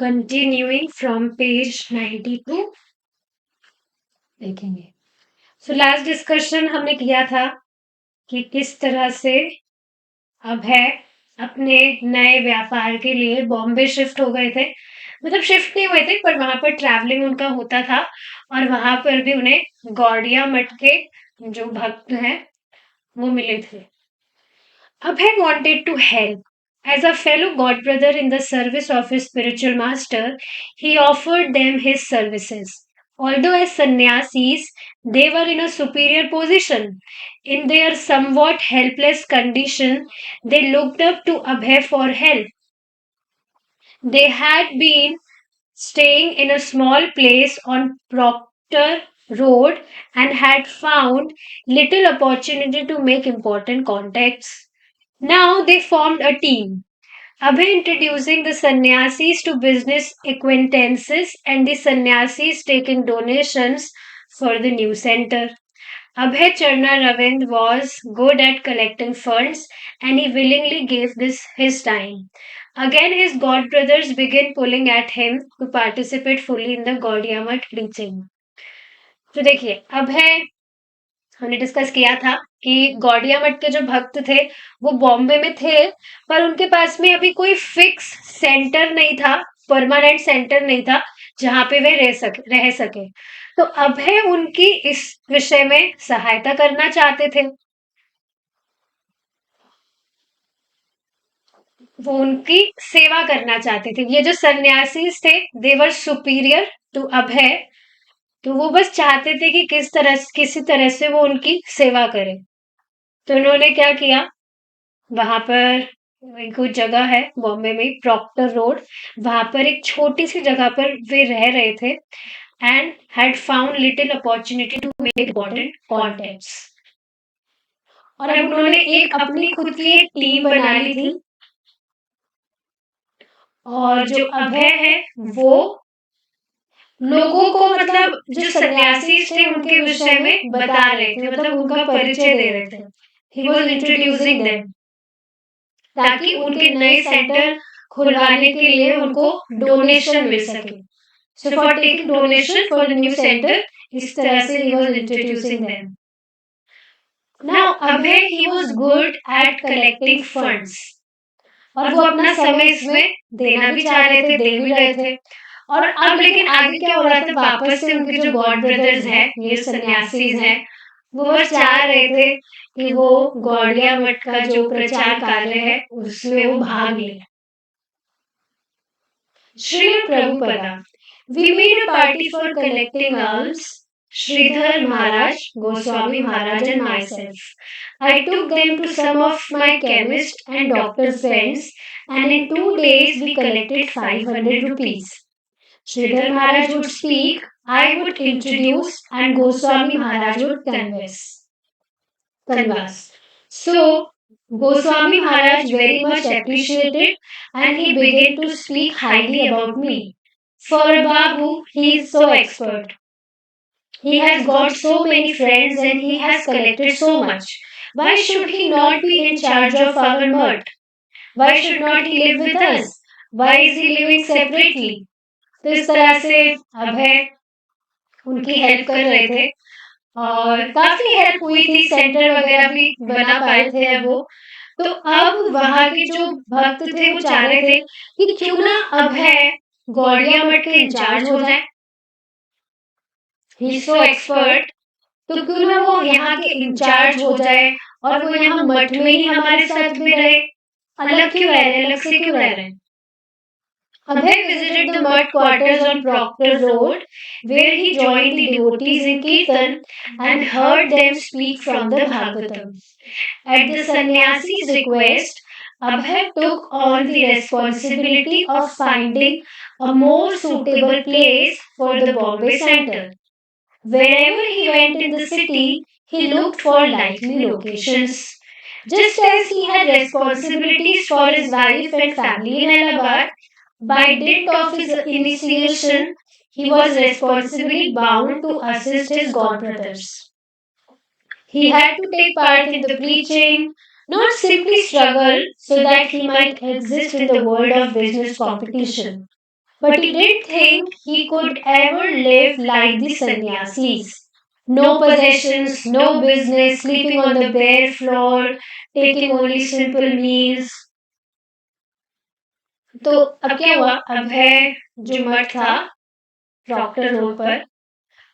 Continuing from page 92 देखेंगे। So last discussion हमने किया था कि किस तरह से अभय अपने नए व्यापार के लिए बॉम्बे शिफ्ट हो गए थे। मतलब शिफ्ट नहीं हुए थे, पर वहां पर ट्रैवलिंग उनका होता था और वहां पर भी उन्हें गौड़िया मठ के जो भक्त हैं वो मिले थे। Abhay wanted to help. As a fellow god brother in the service of his spiritual master, he offered them his services. Although as sannyasis, they were in a superior position. In their somewhat helpless condition, they looked up to Abhay for help. They had been staying in a small place on Proctor Road and had found little opportunity to make important contacts. Now they formed a team. Abhay introducing the sannyasis to business acquaintances and the sannyasis taking donations for the new center. Abhay Charna Ravind was good at collecting funds and he willingly gave this his time. Again, his god brothers began pulling at him to participate fully in the Gaudiya preaching. तो देखिए अभय हमने discuss किया था कि गौड़िया मठ के जो भक्त थे वो बॉम्बे में थे, पर उनके पास में अभी कोई फिक्स सेंटर नहीं था, परमानेंट सेंटर नहीं था जहां पे वे रह सके। तो अभय उनकी इस विषय में सहायता करना चाहते थे। वो उनकी सेवा करना चाहते थे। ये जो सन्यासीज थे देवर सुपीरियर टू अभय, तो वो बस चाहते थे कि किसी तरह से वो उनकी सेवा करें। तो उन्होंने क्या किया, वहां पर कुछ जगह है बॉम्बे में प्रॉक्टर रोड, वहां पर एक छोटी सी जगह पर वे रह रहे थे and had found little opportunity to make important contacts. और अब उन्होंने एक अपनी खुद की एक टीम बना ली थी और जो अभय है वो लोगों को मतलब जो सन्यासी थे उनके विषय में बता रहे थे, मतलब उनका परिचय दे रहे थे। ही वॉज इंट्रोड्यूसिंग देम ताकि उनके नए सेंटर खुलवाने के लिए उनको डोनेशन मिल सके। So for taking donation for the new centre, इस तरह से he was introducing them. Now Abhay he was good at collecting funds और वो अपना समय इसमें देना भी चाह रहे थे, दे भी रहे थे। और अब लेकिन आगे क्या हो रहा था, वापस से उनके जो गॉड ब्रदर्स हैं, ये सन्यासीज हैं, वो बस चाह रहे थे कि वो गौड़िया मठ का जो प्रचार कार्य है उसमें वो भाग ले। Srimad Prabhupada. We made a party for collecting alms. Sridhar Maharaj, Goswami Maharaj and myself. I took them to some of my chemist and doctor friends and in 2 days we collected 500 rupees. Sridhar Maharaj would speak, I would introduce and Goswami Maharaj would canvas. So Goswami Maharaj very much appreciated and he began to speak highly about me. For a Babu, he is so expert. He has got so many friends and he has collected so much. Why should he not be in charge of our mart? Why should not he live with us? Why is he living separately? तो इस तरह से अभय उनकी help कर रहे थे और काफी हेल्प हुई थी, सेंटर वगैरह भी बना पाए थे अब वो। तो अब वहां के जो भक्त थे वो चाह रहे थे कि क्यों ना अभय गौड़िया मठ के इंचार्ज हो जाए, ही सो एक्सपर्ट, तो क्यों ना वो यहाँ के इंचार्ज हो जाए और वो यहाँ मठ में ही हमारे साथ भी रहे। अलग क्यों रह रहे, अलग से क्यों रह रहे। Abhay visited the mud quarters on Proctor Road, where he joined the devotees in Kirtan and heard them speak from the Bhagavatam. At the sannyasi's request, Abhay took on the responsibility of finding a more suitable place for the Bombay Center. Wherever he went in the city, he looked for likely locations. Just as he had responsibilities for his wife and family in Allahabad, by dint of his initiation, he was responsibly bound to assist his godbrothers. He had to take part in the preaching, not simply struggle so that he might exist in the world of business competition. but he didn't think he could ever live like the sannyasis. No possessions, no business, sleeping on the bare floor, taking only simple meals. तो अब क्या हुआ? अभय जो मठ था Procter road पर,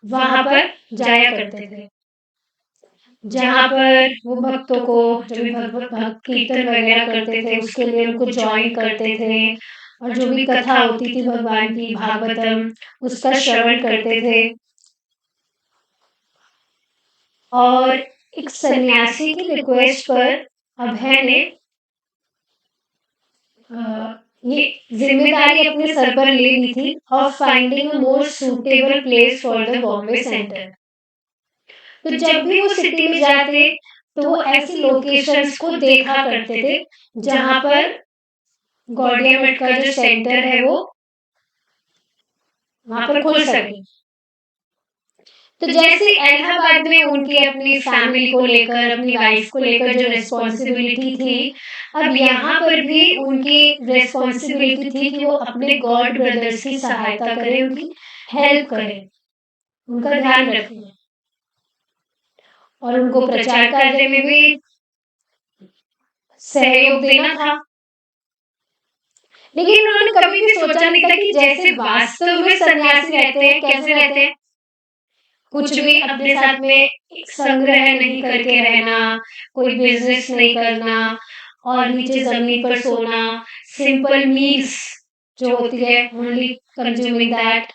वहां पर जाया करते थे, जहां पर वो भक्तों को जो भी भक्त कीर्तन वगैरह करते थे उसके लिए उनको ज्वाइन करते थे, और जो भी कथा होती थी भगवान की भागवतम उसका श्रवण करते थे। और एक सन्यासी की रिक्वेस्ट पर अभय ने ये जिम्मेदारी अपने सर पर ले ली थी of finding a more suitable place for the Bombay centre. तो जब भी वो सिटी में जाते तो वो ऐसी लोकेशंस को देखा करते थे जहां पर गौड़िया मठ का जो सेंटर है वो वहां पर खुल सके। तो जैसे इलाहाबाद में उनकी अपनी फैमिली को लेकर अपनी वाइफ को लेकर जो रिस्पॉन्सिबिलिटी थी, अब यहाँ पर भी उनकी रिस्पॉन्सिबिलिटी थी कि वो अपने गॉड ब्रदर्स की सहायता करें, उनकी हेल्प करें, उनका ध्यान रखें और उनको प्रचार कार्य में भी सहयोग देना था। लेकिन उन्होंने कभी भी सोचा नहीं था कि जैसे वास्तव में सन्यासी रहते हैं कैसे रहते हैं, कुछ भी अपने साथ में एक संग्रह नहीं करके रहना, कोई बिजनेस नहीं करना और नीचे जमीन पर सोना, सिंपल मील्स जो होती है ओनली कंज्यूमिंग दैट।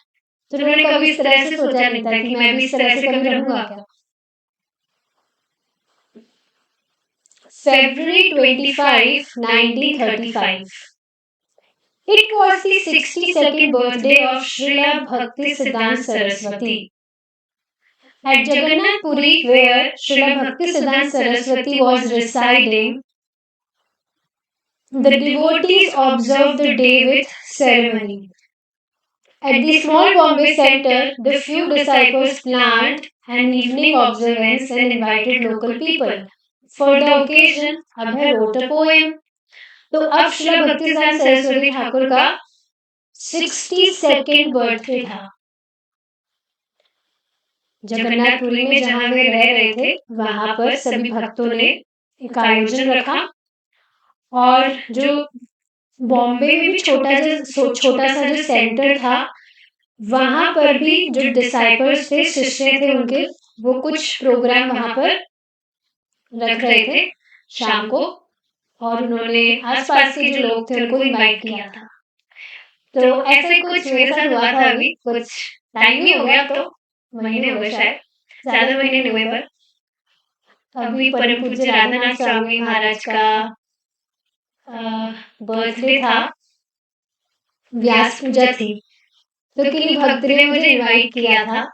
तो उन्होंने कभी इस तरह से सोचा नहीं था कि मैं भी इस तरह से कभी रहूंगा क्या। February 25, 1935. It was the 62nd birthday of Srila Bhakti Siddhanta Saraswati. At Jagannath Puri, where Srila Bhakti Siddhanta Saraswati was residing, the devotees observed the day with ceremony. At the small Bombay Center, the few disciples planned an evening observance and invited local people. For the occasion, Abhay wrote a poem. तो अब श्रीला भक्तिसिद्धांत सरस्वती ठाकुर का 62nd birthday था। जगन्नाथपुरी में जहां वे रह रहे थे वहां पर सभी भक्तों ने एक आयोजन रखा और जो बॉम्बे में भी छोटा सा जो सेंटर था वहां पर भी जो डिसाइपल्स थे, शिष्य थे उनके, वो कुछ प्रोग्राम वहां पर रख रहे थे शाम को और उन्होंने आसपास के जो लोग थे उनको इनवाइट किया था। तो ऐसे कुछ मेरे साथ हुआ था, अभी कुछ टाइम ही हो गया, तो महीने हो गए शायद, ज्यादा महीने नहीं हुए, पर अभी परम पूज्य राधानाथ स्वामी महाराज का बर्थडे था, व्यास पूजा थी। तो किन्हीं भक्त ने मुझे इनवाइट किया था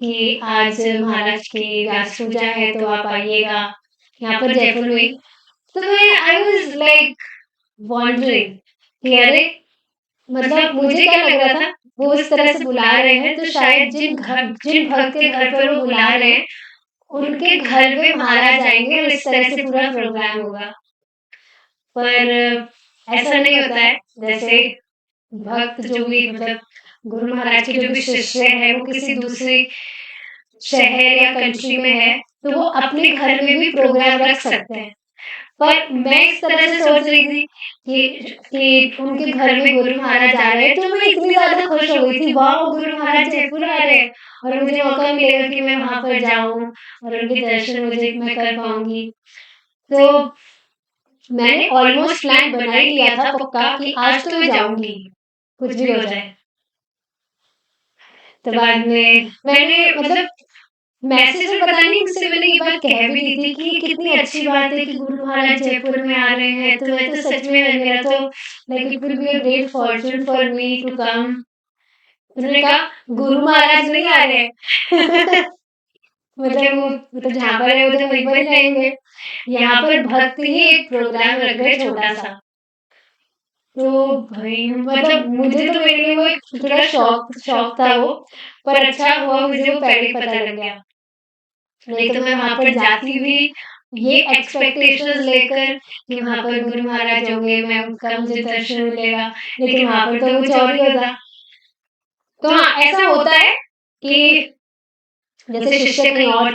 कि आज महाराज की व्यास पूजा है तो आप आइएगा यहाँ पर जयपुर में। तो मैं आई वाज लाइक वॉन्डरिंग कि अरे मतलब मुझे क्या लग रहा था वो इस तरह से बुला रहे हैं तो शायद जिन भक्त के घर पर वो बुला रहे हैं उनके घर में महाराज आएंगे और इस तरह से पूरा प्रोग्राम होगा। पर ऐसा नहीं होता है। जैसे भक्त जो भी मतलब गुरु महाराज के जो भी शिष्य है वो किसी दूसरे शहर या कंट्री में है तो वो अपने घर में भी प्रोग्राम रख सकते हैं। पर मैं इस तरह से सोच रही थी कि उनके घर में गुरु महाराज आ रहे हैं तो मैं इतनी ज्यादा खुश हो गई थी, वाह गुरु महाराज जयपुर आ रहे हैं और मुझे मौका मिलेगा कि मैं वहां पर जाऊं और उनके दर्शन मैं कर पाऊंगी। तो मैंने ऑलमोस्ट प्लान बना ही लिया था पक्का कि आज तो मैं जाऊंगी कुछ भी हो जाए। तो बाद में मैंने मतलब मैसेज में पता नहीं मुझसे मैंने ये बात कह भी दी थी कि कितनी अच्छी बात है कि गुरु महाराज जयपुर में आ रहे हैं। तो मैं तो सच में मेरा तो like it will be a great fortune for me to come. उन्होंने कहा गुरु महाराज नहीं आ रहे हैं मतलब वो मतलब जहाँ पर है उधर वहीं पर रहेंगे, यहाँ पर भक्त ही एक प्रोग्राम रख रहे छोटा सा। तो भाई मतलब मुझे तो मेरे लिए वो एक थोड़ा शौक था वो, पर अच्छा हुआ मुझे वो पहले पता लग गया। नहीं तो मैं वहां पर जाती भी ये एक्सपेक्टेशंस लेकर कि वहां पर गुरु महाराज होंगे, मैं उनका मुझे दर्शन मिलेगा, लेकिन वहां पर तो कुछ और ही होता। तो हाँ, ऐसा होता है कि जैसे शिष्य कहीं और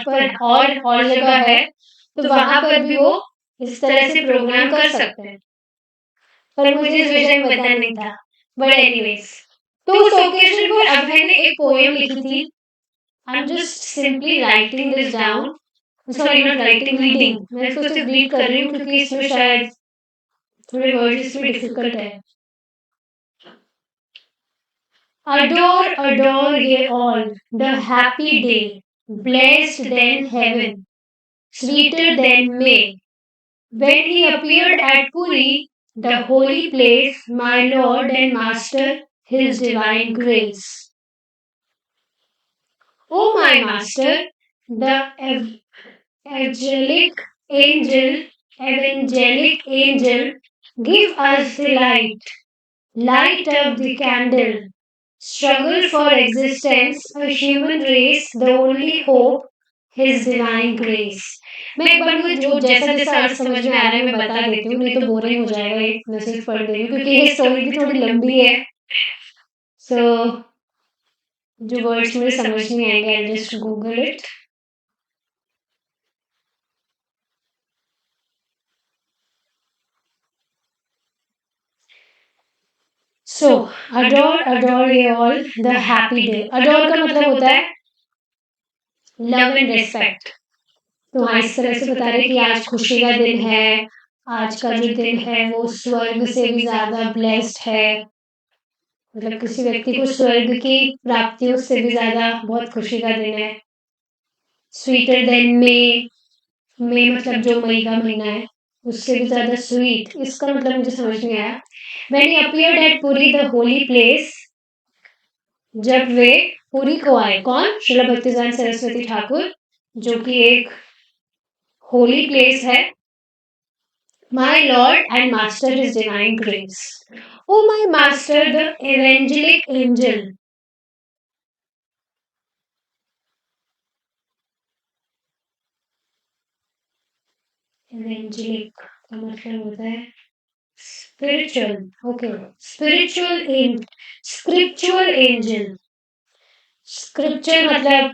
जगह है, तो वहां पर भी वो इस तरह से प्रोग्राम कर सकते हैं, पर मुझे इस विषय में पता नहीं था। बट एनीवेज, तो उस ओकेजन पर अभय ने एक पोएम लिखी थी। आई am just simply writing this down, sorry not writing, reading. मैं इसको सिर्फ रीड कर रही हूँ क्योंकि इसमें शायद थोड़े वर्ड्स इसमें डिफिकल्ट है। Adore, adore ye all, the happy day, blessed than heaven, sweeter than May. When he appeared at Puri, the holy place, my Lord and Master, his divine grace. O my Master, the angelic angel, evangelic angel, give us the light, light up the candle. Struggle for existence, a human race, the only hope, His divine grace. मैं एक बार मुझे जो जैसा जैसा अर्थ समझ में आ रहा है मैं बता देती हूँ, नहीं तो बोरिंग हो जाएगा ये मैं सिर्फ पढ़ रही हूँ क्योंकि ये स्टोरी भी थोड़ी लंबी है। सो जो वर्ड्स मुझे समझ नहीं आएंगे, I just Google it. So adore ye all the happy day. Adore का मतलब होता है लव एंड रेस्पेक्ट। तो हाँ, इस तरह से बता रहे कि आज खुशी का दिन है, आज का जो दिन है वो स्वर्ग से भी ज्यादा ब्लेस्ड है। मतलब किसी व्यक्ति को स्वर्ग की प्राप्तियों से भी ज्यादा बहुत खुशी का दिन है। स्वीटर देन मे मतलब जो मई का महीना है उससे भी ज्यादा स्वीट, इसका मतलब मुझे समझ नहीं आया। When he appeared at Puri the holy place, जब वे पुरी को आए, कौन? श्रील भक्तिदान सरस्वती ठाकुर, जो कि एक होली प्लेस है। My Lord and Master, His divine grace. Oh my Master, the evangelic angel. Evangelic का मतलब होता है spiritual. Okay, spiritual angel. Scripture मतलब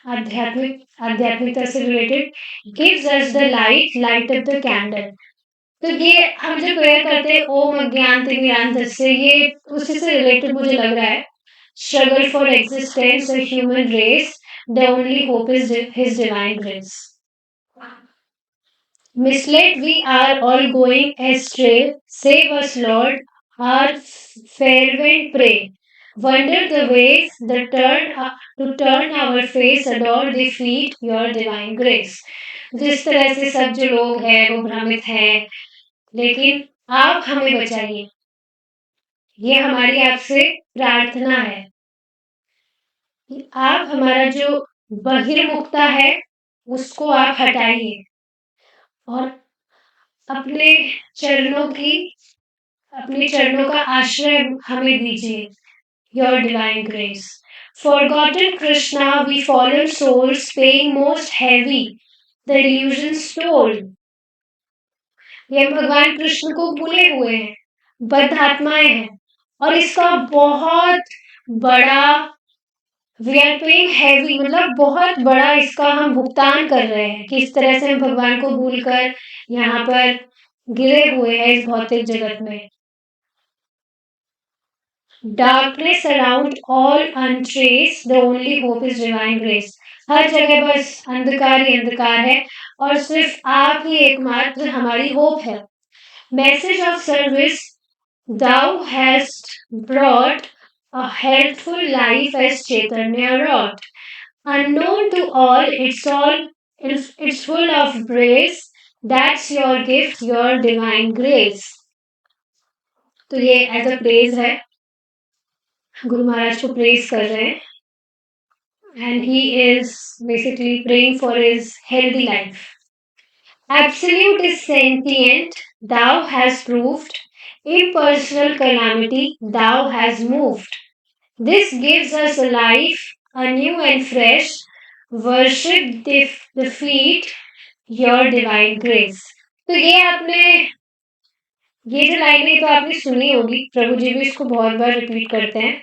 आध्यात्मिकता से related. Gives us the light of the candle. तो ये हम जब प्रेयर करते हैं ओम अज्ञान तिमिरांधस्य, ये उसी से रिलेटेड मुझे लग रहा है। Struggle for existence a human race, the only hope is his divine grace. Misled we are all going astray, save us Lord, our fervent pray. Wonder the ways that to turn our face, adore the feet, your divine grace. जिस तरह से सब जो लोग हैं वो भ्रमित हैं, लेकिन आप हमें बचाइए। ये हमारी आपसे प्रार्थना है कि आप हमारा जो बहिर्मुखता है उसको आप हटाइए और अपने चरणों का आश्रय हमें दीजिए। Your divine grace. Forgotten Krishna, we fallen souls, paying most heavy the illusions told. ये भगवान कृष्ण को भूले हुए हैं, बद्ध आत्माएं हैं और इसका बहुत बड़ा वी आर पेइंग हैवी मतलब बहुत बड़ा इसका हम भुगतान कर रहे हैं कि इस तरह से हम भगवान को भूलकर यहाँ पर गिरे हुए हैं इस भौतिक जगत में। Darkness around all untraced, the only hope is divine grace. हर जगह बस अंधकार ही अंधकार है और सिर्फ आप ही एकमात्र हमारी होप है। Message of service, thou hast brought a healthful life as Chaitanya wrought. Unknown to all, it's full of grace. That's your gift, your divine grace. तो ये एज अ प्रेज है, गुरु महाराज को प्रेज कर रहे हैं and he is basically praying for his healthy life. Absolute is sentient, thou hast proved, impersonal calamity thou hast moved. This gives us a life anew and fresh, worship the feet, your divine grace. तो ये आपने ये जो लाइनें तो आपने सुनी होगी, प्रभु जी भी इसको बहुत बार रिपीट करते हैं।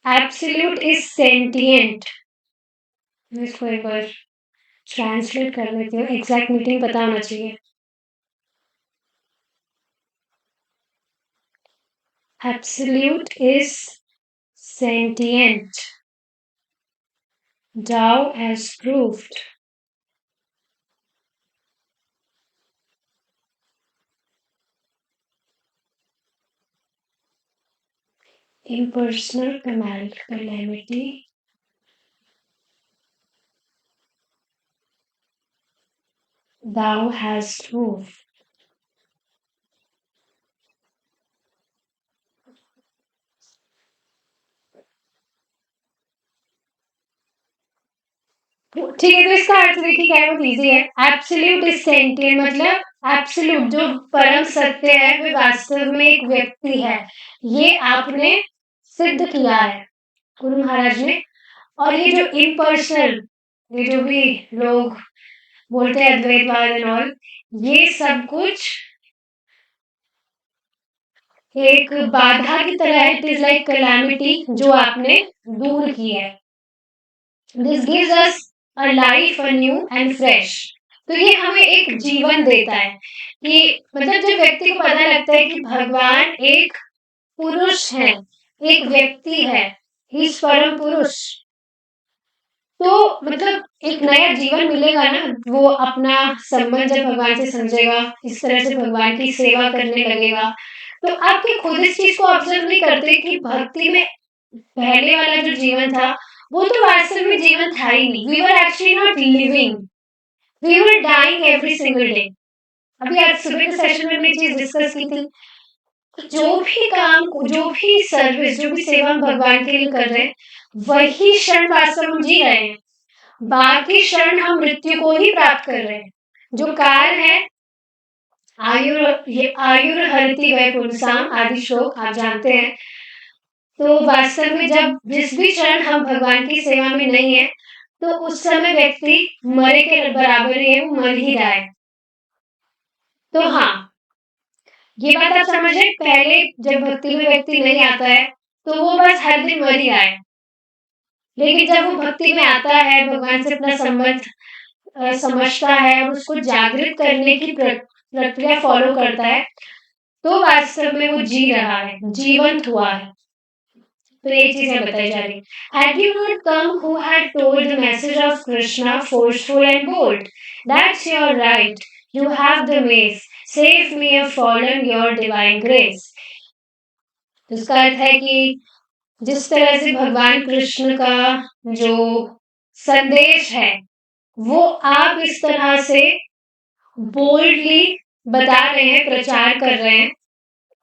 Absolute is sentient. मैं इसको एक बार ट्रांसलेट कर लेती हूँ, एग्जैक्ट मीनिंग पता होना चाहिए। Absolute is sentient, Tao has proved. Impersonal calamity. Thou hast proved. ठीक है, तो इसका अर्थ देखिए क्या है, बहुत इजी है। एब्सोल्यूट इज सेंटिएंट मतलब एब्सोल्यूट जो परम सत्य है वो वास्तव में एक व्यक्ति है, ये आपने सिद्ध किया है गुरु महाराज ने। और ये जो इम्पर्सनल, ये जो भी लोग बोलते हैं अद्वैतवाद एंड ऑल, ये सब कुछ एक बाधा की तरह है। इट इज लाइक कैलामिटी जो आपने दूर की है। This gives us a life new and fresh. तो ये हमें एक जीवन देता है कि मतलब जब व्यक्ति को पता लगता है कि भगवान एक पुरुष है, एक व्यक्ति है, इस परम पुरुष, तो मतलब एक नया जीवन मिलेगा ना। वो अपना संबंध जब भगवान से समझेगा, इस तरह से भगवान की सेवा करने लगेगा, तो आपके खुद इस चीज को ऑब्जर्व नहीं करते कि भक्ति में पहले वाला जो जीवन था वो तो वास्तव में जीवन था ही नहीं। We were actually not living, we were dying every single day. अभी आज सुबह के सेशन में हमने चीज डिस्कस की थी, जो भी काम, जो भी सर्विस, जो भी सेवा हम भगवान के लिए कर रहे हैं, वही क्षण वास्तव में जी रहे हैं। बाकी क्षण हम मृत्यु को ही प्राप्त कर रहे हैं। जो काल है, आयुर हरति वै पुंसाम आदि श्लोक आप जानते हैं। तो वास्तव में जब जिस भी क्षण हम भगवान की सेवा में नहीं है, तो उस समय व्यक्ति मरे के बराबर ही है, वो मर ही रहा है। तो हाँ, ये बात आप समझे, पहले जब भक्ति में व्यक्ति नहीं आता है तो वो बस हर दिन मर ही रहा है, लेकिन जब वो भक्ति में आता है, भगवान से अपना संबंध समझता है और उसको जागृत करने की प्रक्रिया फॉलो करता है, तो वास्तव में वो जी रहा है, जीवंत हुआ है। तो ये चीजें बताई जा रही। Had you not come who had told the message of Krishna forceful and bold? That's your right. You have the mace. Save me a fallen your divine grace. इसका अर्थ है कि जिस तरह से भगवान कृष्ण का जो संदेश है वो आप इस तरह से बोल्डली बता रहे हैं, प्रचार कर रहे हैं,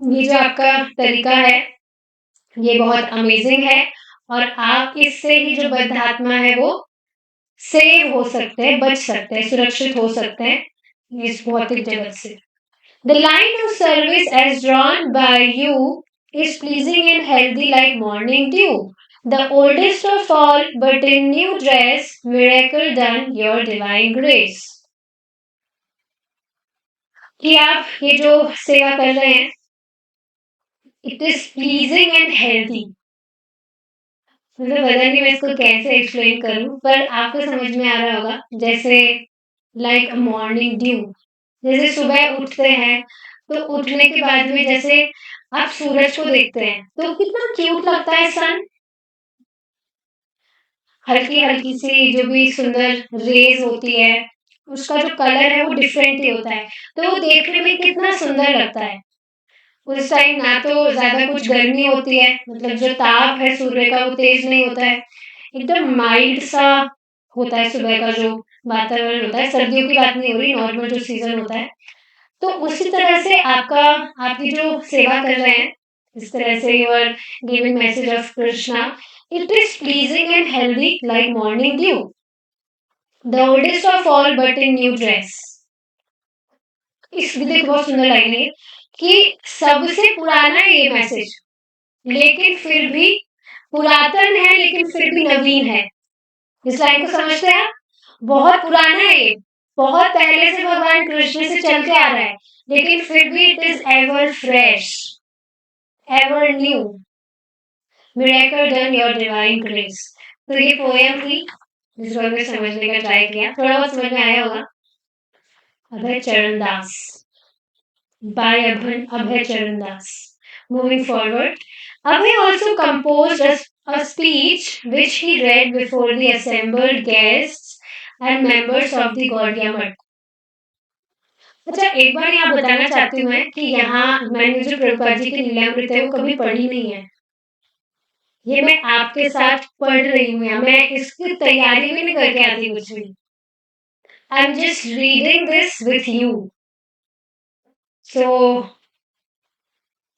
ये जो आपका तरीका है ये बहुत अमेजिंग है। और आप इससे ही जो बद्ध आत्मा है वो सेव हो सकते हैं, बच सकते हैं, सुरक्षित हो सकते हैं इस भौतिक जगत से। The line of service as drawn by you is pleasing and healthy like morning dew. The oldest of all, but in new dress, miracle done, your divine grace. कि आप ये जो सेवा कर रहे हैं, it is pleasing and healthy. मतलब पता नहीं मैं इसको कैसे एक्सप्लेन करूं, पर आपको समझ में आ रहा होगा। जैसे लाइक मॉर्निंग ड्यू, जैसे सुबह उठते हैं तो उठने के बाद में जैसे आप सूरज को देखते हैं तो कितना क्यूट लगता है सन, हल्की हल्की सी जो भी सुंदर रेज होती है, उसका जो कलर है वो डिफरेंट ही होता है, तो वो देखने में कितना सुंदर लगता है। उस टाइम ना तो ज्यादा कुछ गर्मी होती है, मतलब जो ताप है सूर्य का वो तेज नहीं होता है, एकदम माइल्ड सा होता है सुबह का जो वातावरण होता है। सर्दियों की बात नहीं हो रही, नॉर्मल जो सीजन होता है। तो उसी तरह से आपकी जो सेवा कर रहे हैं, इस तरह से you are giving message of Krishna, it is pleasing and healthy like morning dew, the oldest of all but in new dress. इस विधि बहुत सुंदर लाइन है कि सबसे पुराना है ये मैसेज, लेकिन फिर भी पुरातन है, लेकिन फिर भी नवीन है। इस लाइन को समझते हैं? बहुत पुराना है ये, बहुत पहले से भगवान कृष्ण से चलते आ रहा है, लेकिन फिर भी it is ever fresh, ever new, miracle done your divine grace. तो ये पोएम थी जिसको हमने समझने का ट्राई किया, थोड़ा बहुत समझ में आया होगा। अभय चरण दास, by Abhay Charan Das. Moving forward, Abhay also composed a speech which he read before the assembled guests and members of the Gaudiya Math. अच्छा, एक बार यहाँ बताना चाहती हूँ मैं कि यहाँ मैंने जो प्रभुपाद जी की लीलामृत है वो कभी पढ़ी नहीं है। ये मैं आपके साथ पढ़ रही हूँ, या मैं इसकी तैयारी भी नहीं करके आती कुछ भी। I am just reading this with you. So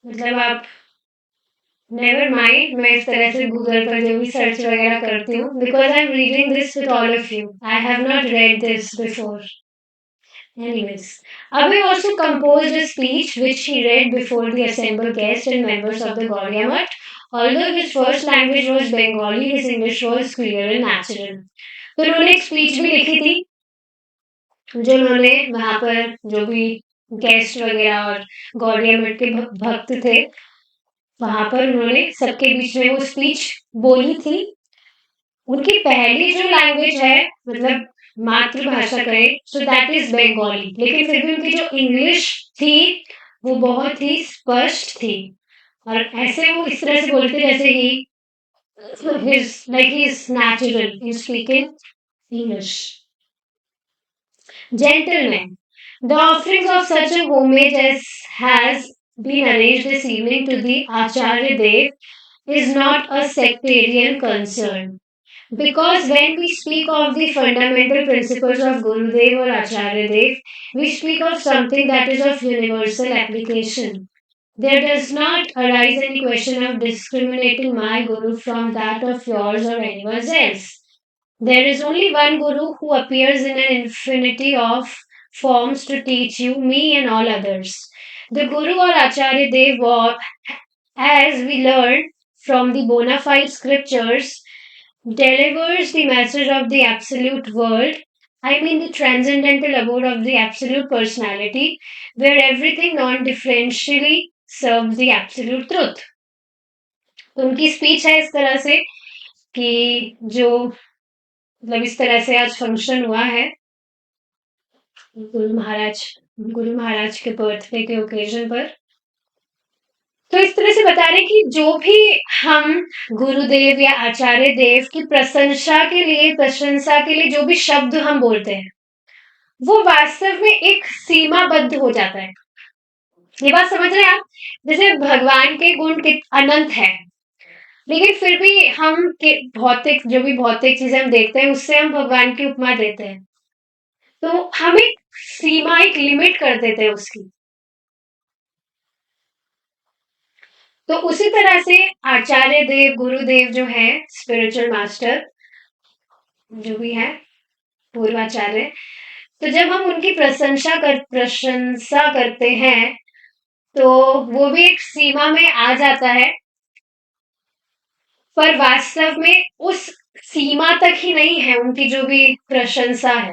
मतलब आप नेवर माइंड, मैं इस तरह से गूगल पर जो भी सर्च वगैरह करती हूँ, because I am reading this with all of you, I have not read this before. Anyways, Abhay also composed a speech which he read before the assembled guests and members of the Gaudiya Math. Although his first language was Bengali, his English was clear and natural. तो उन्होंने एक speech भी लिखी थी, जो उन्होंने वहां पर जो भी गेस्ट वगैरह और गौड़िया मठ के भक्त थे वहां पर उन्होंने सबके बीच में वो स्पीच बोली थी। उनकी पहली जो लैंग्वेज है, मतलब मातृभाषा कहे, सो दैट इज बंगाली, लेकिन फिर भी उनकी जो इंग्लिश थी वो बहुत ही स्पष्ट थी, और ऐसे वो इस तरह से बोलते जैसे ही his natural in speaking English. Gentlemen, the offerings of such a homage as has been arranged this evening to the Acharya Dev is not a sectarian concern. Because when we speak of the fundamental principles of Gurudev or Acharya Dev, we speak of something that is of universal application. There does not arise any question of discriminating my Guru from that of yours or anyone else. There is only one Guru who appears in an infinity of forms to teach you, me, and all others. The Guru or Acharya Dev, as we learn from the bona fide scriptures, delivers the message of the absolute world, I mean the transcendental abode of the absolute personality, where everything non-differentially serves the absolute truth. उनकी speech है इस तरह से कि जो मतलब इस तरह से आज फंक्शन हुआ है गुरु महाराज के बर्थडे के ओकेजन पर, तो इस तरह से बता रहे कि जो भी हम गुरुदेव या आचार्य देव की प्रशंसा के लिए जो भी शब्द हम बोलते हैं वो वास्तव में एक सीमाबद्ध हो जाता है। ये बात समझ रहे हैं आप? जैसे भगवान के गुण अनंत है, लेकिन फिर भी हम जो भी भौतिक चीजें हम देखते हैं उससे हम भगवान की उपमा देते हैं, तो हम एक सीमा, एक लिमिट कर देते हैं उसकी। तो उसी तरह से आचार्य देव, गुरुदेव जो है, स्पिरिचुअल मास्टर जो भी है, पूर्वाचार्य, तो जब हम उनकी प्रशंसा करते हैं तो वो भी एक सीमा में आ जाता है, पर वास्तव में उस सीमा तक ही नहीं है उनकी जो भी प्रशंसा है,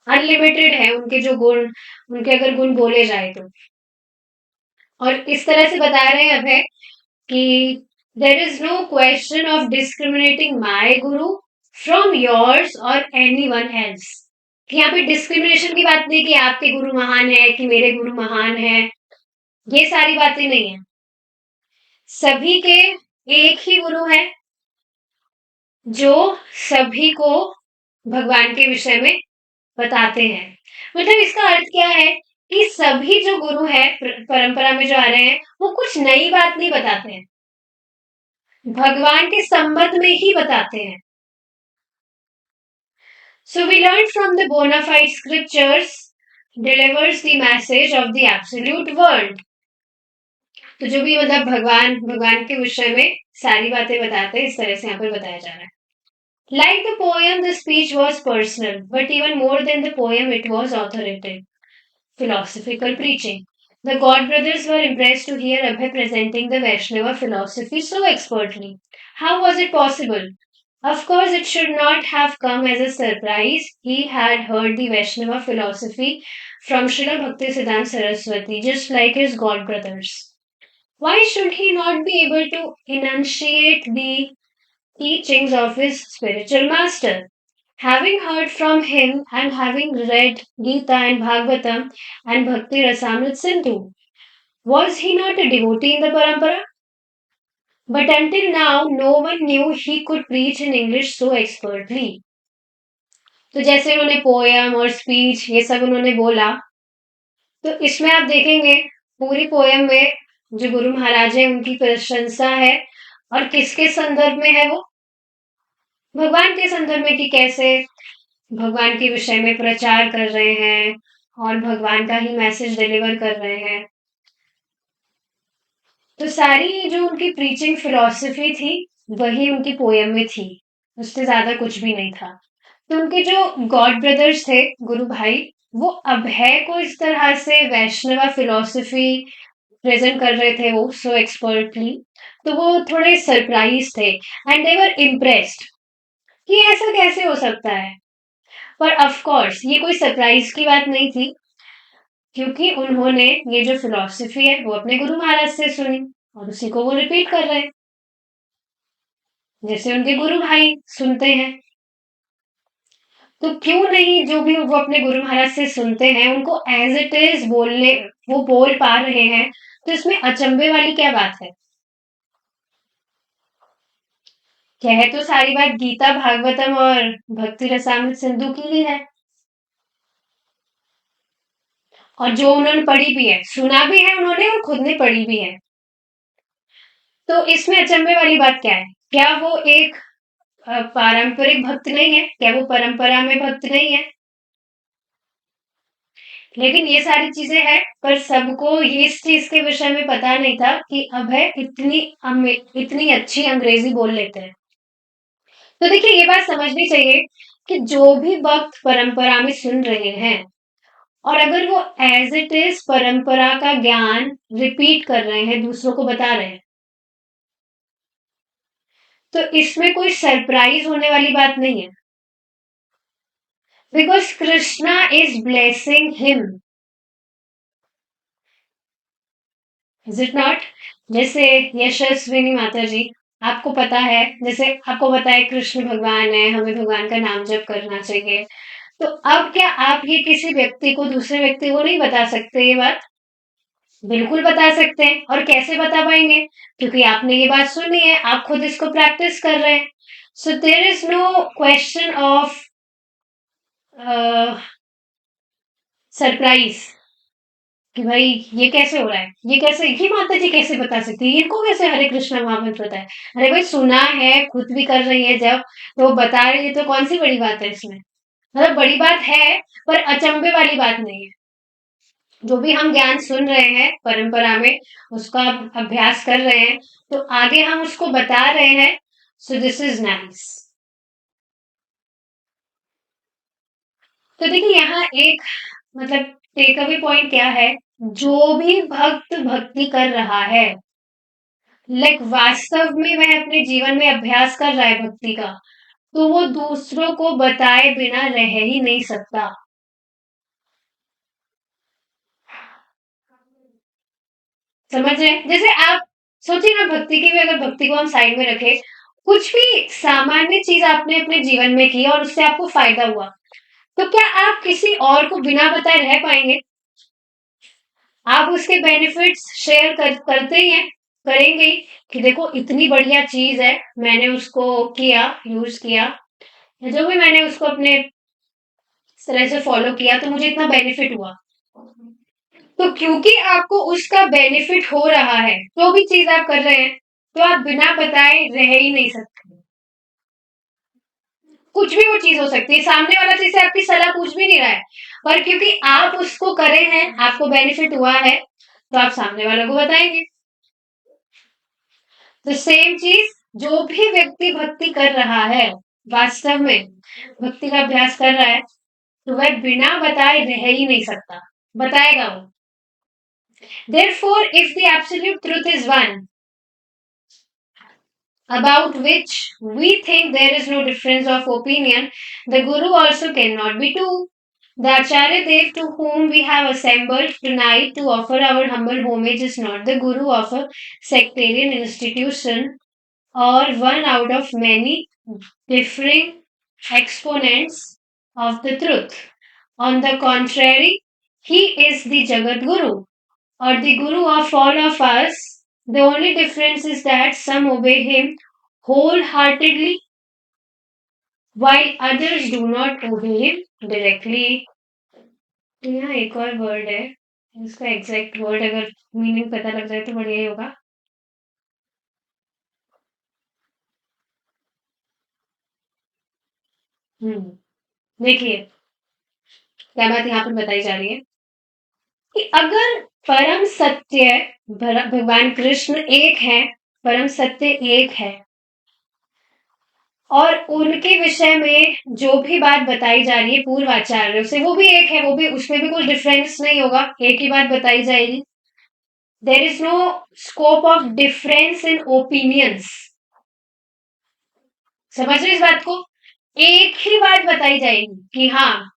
अनलिमिटेड है उनके जो गुण, उनके अगर गुण बोले जाए तो। और इस तरह से बता रहे हैं अभय कि there is no question of discriminating my guru from yours और एनीवन एल्स, कि यहाँ पे डिस्क्रिमिनेशन की बात नहीं कि आपके गुरु महान है कि मेरे गुरु महान है, ये सारी बातें नहीं है। सभी के एक ही गुरु है जो सभी को भगवान के विषय में बताते हैं। मतलब इसका अर्थ क्या है कि सभी जो गुरु है परंपरा में जो आ रहे हैं वो कुछ नई बात नहीं बताते हैं, भगवान के संबंध में ही बताते हैं। So we learn from the bona fide scriptures delivers the message of the absolute world. तो जो भी मतलब भगवान के विषय में सारी बातें बताते हैं, इस तरह से यहाँ पर बताया जा रहा है। Like the poem, the speech was personal, but even more than the poem, it was authoritative, philosophical preaching. The God brothers were impressed to hear Abhay presenting the Vaishnava philosophy so expertly. How was it possible? Of course, it should not have come as a surprise. He had heard the Vaishnava philosophy from Srila Bhaktisiddhanta Saraswati, just like his god brothers. Why should he not be able to enunciate the teachings of his spiritual master? Having heard from him and having read Gita and Bhagavatam and Bhakti Rasamrit Sindhu, was he not a devotee in the parampara? But until now, no one knew he could preach in English so expertly. तो जैसे उन्होंने poem और speech ये सब उन्होंने बोला, तो इसमें आप देखेंगे पूरी पोयम में जो गुरु महाराज है उनकी प्रशंसा है और किसके संदर्भ में है वो? भगवान के संदर्भ में कि कैसे भगवान के विषय में प्रचार कर रहे हैं और भगवान का ही मैसेज डिलीवर कर रहे हैं। तो सारी जो उनकी प्रीचिंग फिलॉसफी थी वही उनकी पोयम में थी, उससे ज्यादा कुछ भी नहीं था। तो उनके जो गॉड ब्रदर्स थे गुरु भाई, वो अभय को इस तरह से वैष्णवा फिलॉसफी प्रेजेंट कर रहे थे वो सो एक्सपर्टली, तो वो थोड़े सरप्राइज थे एंड दे वर इम्प्रेस्ड कि ऐसा कैसे हो सकता है। पर ऑफ कोर्स ये कोई सरप्राइज की बात नहीं थी, क्योंकि उन्होंने ये जो फिलॉसफी है वो अपने गुरु महाराज से सुनी और उसी को वो रिपीट कर रहे हैं, जैसे उनके गुरु भाई सुनते हैं। तो क्यों नहीं जो भी वो अपने गुरु महाराज से सुनते हैं उनको एज इट इज बोलने, वो बोल पा रहे हैं, तो इसमें अचंभे वाली क्या बात है? कह तो सारी बात गीता भागवतम और भक्ति रसामृत सिंधु की ही है, और जो उन्होंने पढ़ी भी है, सुना भी है उन्होंने और खुद ने पढ़ी भी है। तो इसमें अचंभे वाली बात क्या है? क्या वो एक पारंपरिक भक्त नहीं है? क्या वो परंपरा में भक्त नहीं है? लेकिन ये सारी चीजें हैं, पर सबको ये इस चीज के विषय में पता नहीं था कि अभय इतनी अच्छी अंग्रेजी बोल लेते हैं। तो देखिए ये बात समझनी चाहिए कि जो भी भक्त परंपरा में सुन रहे हैं और अगर वो एज इट इज परंपरा का ज्ञान रिपीट कर रहे हैं, दूसरों को बता रहे हैं, तो इसमें कोई सरप्राइज होने वाली बात नहीं है, because Krishna is blessing him, is it not? जैसे यशस्विनी माता जी, आपको पता है, जैसे आपको पता है कृष्ण भगवान है, हमें भगवान का नाम जप करना चाहिए, तो अब क्या आप ये किसी व्यक्ति को, दूसरे व्यक्ति को नहीं बता सकते ये बात? बिल्कुल बता सकते हैं। और कैसे बता पाएंगे? क्योंकि आपने ये बात सुनी है, आप खुद इसको प्रैक्टिस कर रहे हैं। So there is no question of surprise कि भाई ये कैसे हो रहा है, ये कैसे, ये माता जी कैसे बता सकती है, इनको कैसे हरे कृष्णा महामंत्र पता है? अरे भाई सुना है, खुद भी कर रही है जब, तो बता रही है, तो कौन सी बड़ी बात है इसमें? मतलब बड़ी बात है, पर अचंभे वाली बात नहीं है। जो भी हम ज्ञान सुन रहे हैं परंपरा में, उसका अभ्यास कर रहे हैं, तो आगे हम उसको बता रहे हैं, सो दिस इज नाइस। तो देखिए यहाँ एक मतलब टेक अवे पॉइंट क्या है, जो भी भक्त भक्ति कर रहा है, लाइक वास्तव में वह अपने जीवन में अभ्यास कर रहा है भक्ति का, तो वो दूसरों को बताए बिना रह ही नहीं सकता। समझ रहे हैं? जैसे आप सोचिए ना, भक्ति की भी, अगर भक्ति को हम साइड में रखें, कुछ भी सामान्य चीज आपने अपने जीवन में की और उससे आपको फायदा हुआ, तो क्या आप किसी और को बिना बताए रह पाएंगे? आप उसके बेनिफिट्स शेयर करते ही हैं, करेंगे ही, कि देखो इतनी बढ़िया चीज है, मैंने उसको किया, यूज किया, या जो भी मैंने उसको अपने तरह से फॉलो किया, तो मुझे इतना बेनिफिट हुआ। तो क्योंकि आपको उसका बेनिफिट हो रहा है, जो भी चीज आप कर रहे हैं, तो आप बिना बताए रह ही नहीं सकते। कुछ भी वो चीज हो सकती है, सामने वाला चीज से आपकी सलाह पूछ भी नहीं रहा है, पर क्योंकि आप उसको करे हैं, आपको बेनिफिट हुआ है, तो आप सामने वालों को बताएंगे। तो सेम चीज, जो भी व्यक्ति भक्ति कर रहा है, वास्तव में भक्ति का अभ्यास कर रहा है, तो वह बिना बताए रह ही नहीं सकता, बताएगा वो। Therefore, if the absolute truth is one, about which we think there is no difference of opinion, the Guru also cannot be too. The Acharya Dev to whom we have assembled tonight to offer our humble homage is not the Guru of a sectarian institution or one out of many differing exponents of the truth. On the contrary, he is the Jagat Guru or the Guru of all of us. The only difference is that some obey him wholeheartedly while others do not obey him directly. तो यहाँ एक और word है, इसका exact word अगर meaning पता लग जाए तो बढ़िया ही होगा। देखिए क्या बात यहाँ पर बताई जा रही है कि अगर परम सत्य भगवान कृष्ण एक है, परम सत्य एक है और उनके विषय में जो भी बात बताई जा रही है पूर्व आचार्यों से वो भी एक है, वो भी उसमें भी कुछ डिफरेंस नहीं होगा, एक ही बात बताई जाएगी। There is no scope of difference in opinions. समझ रहे इस बात को? एक ही बात बताई जाएगी कि हाँ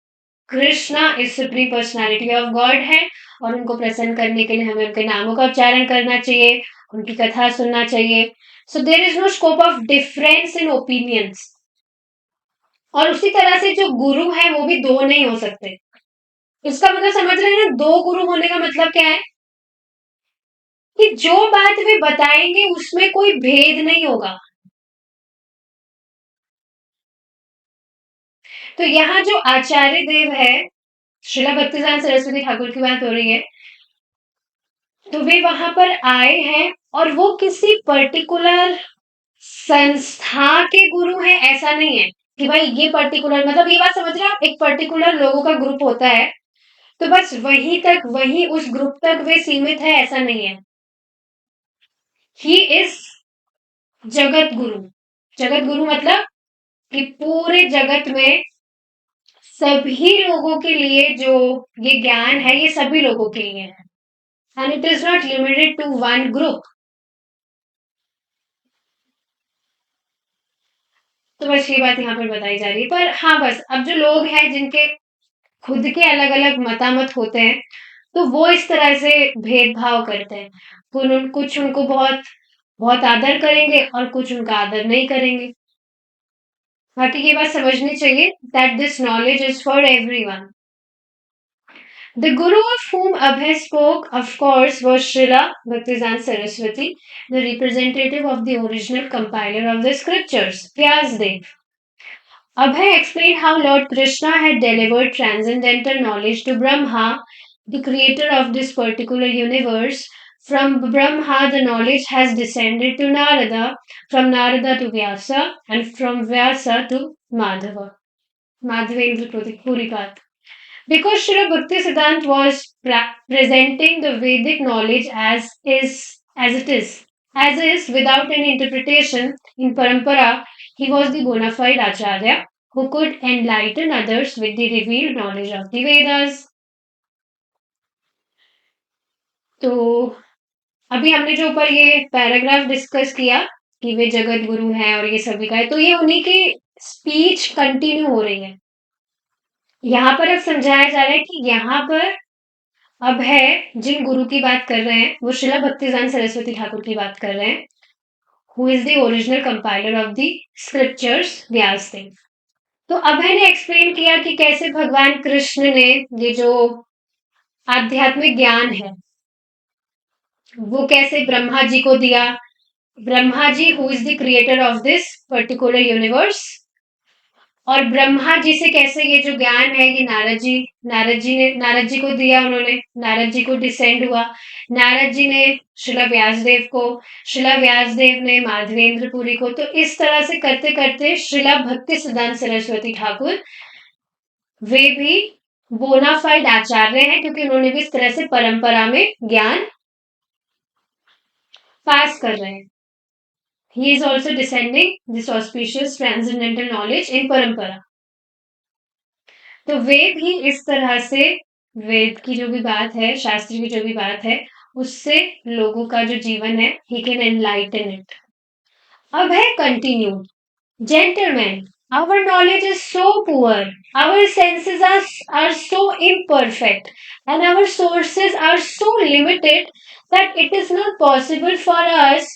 Krishna is supreme personality of God है और उनको प्रसन्न करने के लिए हमें उनके नामों का उच्चारण करना चाहिए, उनकी कथा सुनना चाहिए। So there is no scope of difference in opinions. और उसी तरह से जो गुरु है वो भी दो नहीं हो सकते। इसका मतलब समझ रहे हैं ना, दो गुरु होने का मतलब क्या है कि जो बात वे बताएंगे उसमें कोई भेद नहीं होगा। तो यहाँ जो आचार्य देव है, श्रीला भक्तिसार सरस्वती ठाकुर की बात हो रही है, तो वे वहां पर आए हैं और वो किसी पर्टिकुलर संस्था के गुरु हैं ऐसा नहीं है कि भाई ये पर्टिकुलर, मतलब ये बात समझ रहे हैं आप, एक पर्टिकुलर लोगों का ग्रुप होता है तो बस वहीं तक, वही उस ग्रुप तक वे सीमित है ऐसा नहीं है। He is Jagat Guru. जगत गुरु मतलब कि पूरे जगत में सभी लोगों के लिए जो ये ज्ञान है ये सभी लोगों के लिए है and it is not limited to one group. तो बस ये बात यहाँ पर बताई जा रही है। पर हाँ बस अब जो लोग हैं जिनके खुद के अलग अलग मतामत होते हैं तो वो इस तरह से भेदभाव करते हैं, कुछ उनको बहुत बहुत आदर करेंगे और कुछ उनका आदर नहीं करेंगे। बाकी ये बात समझनी चाहिए that this knowledge is for everyone. The guru of whom Abhay spoke, of course, was Srila Bhaktisiddhanta Saraswati, the representative of the original compiler of the scriptures, Vyasdev. Abhay explained how Lord Krishna had delivered transcendental knowledge to Brahma, the creator of this particular universe. From Brahma, the knowledge has descended to Narada, from Narada to Vyasa, and from Vyasa to Madhava. Madhavendra Puripat. Because Srila Bhakti Siddhant was presenting the Vedic knowledge as is without any interpretation in parampara, he was the bona fide acharya who could enlighten others with the revealed knowledge of the Vedas. तो अभी हमने जो ऊपर ये paragraph discuss किया कि वे जगत गुरु हैं और ये सभी का है, तो ये उन्हीं की स्पीच कंटिन्यू हो रही है। यहाँ पर अब समझाया जा रहा है कि यहाँ पर अब है जिन गुरु की बात कर रहे हैं वो श्रीला भक्तिसार सरस्वती ठाकुर की बात कर रहे हैं, who is the original compiler of the scriptures, Vyasadeva. तो अभय ने एक्सप्लेन किया कि कैसे भगवान कृष्ण ने ये जो आध्यात्मिक ज्ञान है वो कैसे ब्रह्मा जी को दिया। Brahma ji who is the creator of this particular universe, और ब्रह्मा जी से कैसे ये जो ज्ञान है ये नारद जी को दिया उन्होंने, नारद जी को डिसेंड हुआ, नारद जी ने श्रीला व्यासदेव को, श्रीला व्यासदेव ने माधवेंद्र पुरी को। तो इस तरह से करते करते श्रीला भक्ति सिद्धांत सरस्वती ठाकुर वे भी बोनाफाइड आचार्य हैं क्योंकि उन्होंने भी इस तरह से परंपरा में ज्ञान पास कर रहे हैं। He is also descending this auspicious transcendental knowledge in परंपरा। तो वे भी इस तरह से वेद की जो भी बात है, शास्त्र की जो भी बात है, उससे लोगों का जो जीवन है he can enlighten it। Abhay continued, Gentlemen, our knowledge is so poor, our senses are so imperfect, and our sources are so limited that it is not possible for us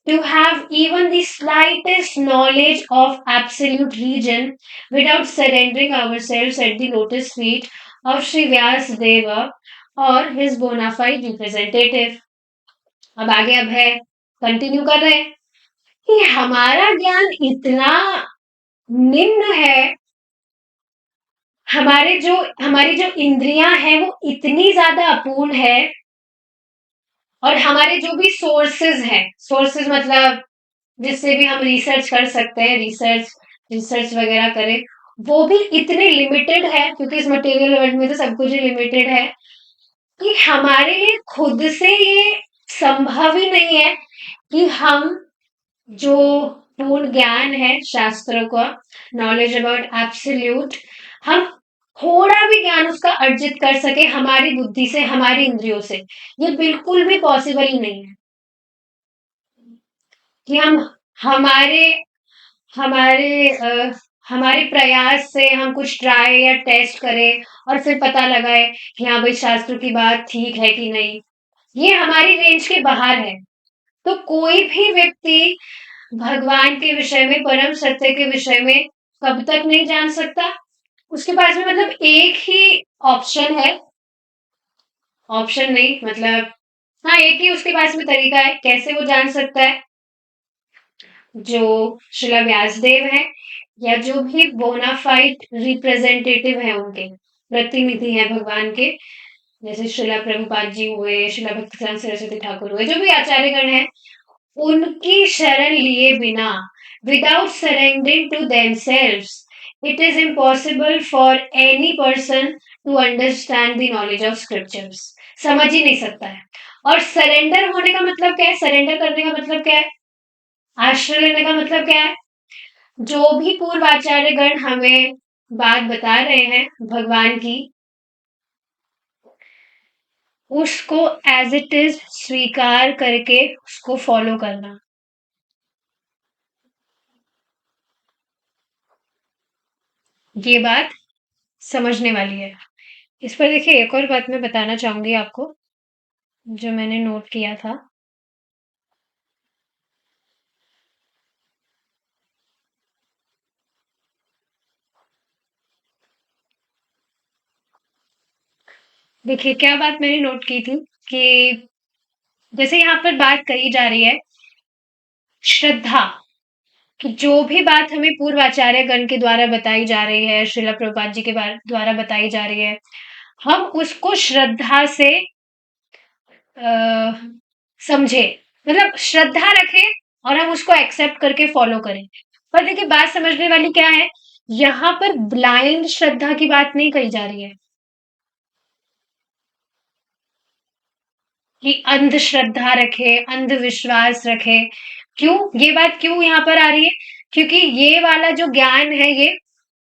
to have even the slightest knowledge of absolute region without surrendering ourselves at the lotus feet of Sri Vyas Deva or his bona fide representative. अब आगे अब है continue कर रहे हैं कि हमारा ज्ञान इतना निम्न है, हमारी जो इंद्रियां हैं वो इतनी ज्यादा अपूर्ण है, और हमारे जो भी सोर्सेज हैं, सोर्सेज मतलब जिससे भी हम रिसर्च कर सकते हैं, रिसर्च रिसर्च वगैरह करें, वो भी इतने लिमिटेड है, क्योंकि इस मटेरियल वर्ल्ड में तो सब कुछ ही लिमिटेड है, कि हमारे लिए खुद से ये संभव ही नहीं है कि हम जो पूर्ण ज्ञान है शास्त्रों का, नॉलेज अबाउट एब्सोल्यूट, हम थोड़ा भी ज्ञान उसका अर्जित कर सके हमारी बुद्धि से, हमारी इंद्रियों से। ये बिल्कुल भी पॉसिबल ही नहीं है कि हम हमारे हमारे हमारे प्रयास से हम कुछ ट्राई या टेस्ट करें और फिर पता लगाए कि हाँ भाई शास्त्रों की बात ठीक है कि नहीं। ये हमारी रेंज के बाहर है। तो कोई भी व्यक्ति भगवान के विषय में, परम सत्य के विषय में कब तक नहीं जान सकता। उसके पास में मतलब एक ही ऑप्शन है, ऑप्शन नहीं मतलब, हाँ एक ही उसके पास में तरीका है कैसे वो जान सकता है। जो शिला व्यासदेव है या जो भी बोनाफाइड रिप्रेजेंटेटिव है, उनके प्रतिनिधि है भगवान के, जैसे शिला प्रभुपाद जी हुए, शिला भक्तिसिद्धांत सरस्वती ठाकुर हुए, जो भी आचार्यगण है, उनकी शरण लिए बिना, without surrendering to themselves, it is impossible for any person to understand the knowledge of scriptures. समझ ही नहीं सकता है। और सरेंडर होने का मतलब क्या है, सरेंडर करने का मतलब क्या है, आश्रय लेने का मतलब क्या है। जो भी पूर्वाचार्य गण हमें बात बता रहे हैं भगवान की, उसको एज इट इज स्वीकार करके उसको फॉलो करना। ये बात समझने वाली है। इस पर देखिए एक और बात मैं बताना चाहूंगी आपको, जो मैंने नोट किया था। देखिए क्या बात मैंने नोट की थी कि जैसे यहाँ पर बात कही जा रही है श्रद्धा, कि जो भी बात हमें पूर्व आचार्य गण के द्वारा बताई जा रही है, श्रीला प्रभुपाद जी के द्वारा बताई जा रही है, हम उसको श्रद्धा से समझे, मतलब श्रद्धा रखें और हम उसको एक्सेप्ट करके फॉलो करें। पर देखिए बात समझने वाली क्या है, यहाँ पर ब्लाइंड श्रद्धा की बात नहीं कही जा रही है कि अंधश्रद्धा रखे, अंधविश्वास रखे। क्यों ये बात क्यों यहाँ पर आ रही है, क्योंकि ये वाला जो ज्ञान है ये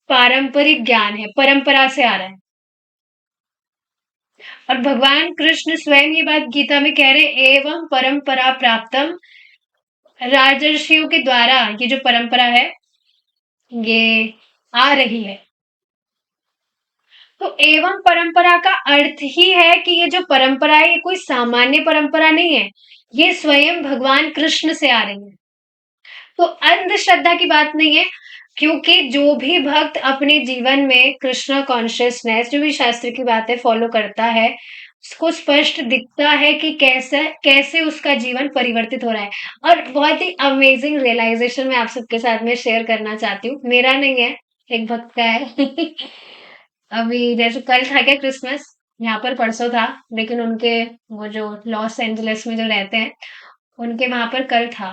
पारंपरिक ज्ञान है, परंपरा से आ रहा है। और भगवान कृष्ण स्वयं ये बात गीता में कह रहे, एवं परंपरा प्राप्तम, राजर्षियों के द्वारा ये जो परंपरा है ये आ रही है। तो एवं परंपरा का अर्थ ही है कि ये जो परंपरा है ये कोई सामान्य परंपरा नहीं है, ये स्वयं भगवान कृष्ण से आ रही है। तो अंधश्रद्धा की बात नहीं है, क्योंकि जो भी भक्त अपने जीवन में कृष्ण कॉन्शियसनेस, जो भी शास्त्र की बातें फॉलो करता है, उसको स्पष्ट दिखता है कि कैसे कैसे उसका जीवन परिवर्तित हो रहा है। और बहुत ही अमेजिंग रियलाइजेशन मैं आप सबके साथ में शेयर करना चाहती हूँ, मेरा नहीं है, एक भक्त का है। अभी जैसे कल था क्या क्रिसमस, यहाँ पर परसों था, लेकिन उनके वो जो लॉस एंजलिस में जो रहते हैं, उनके वहां पर कल था।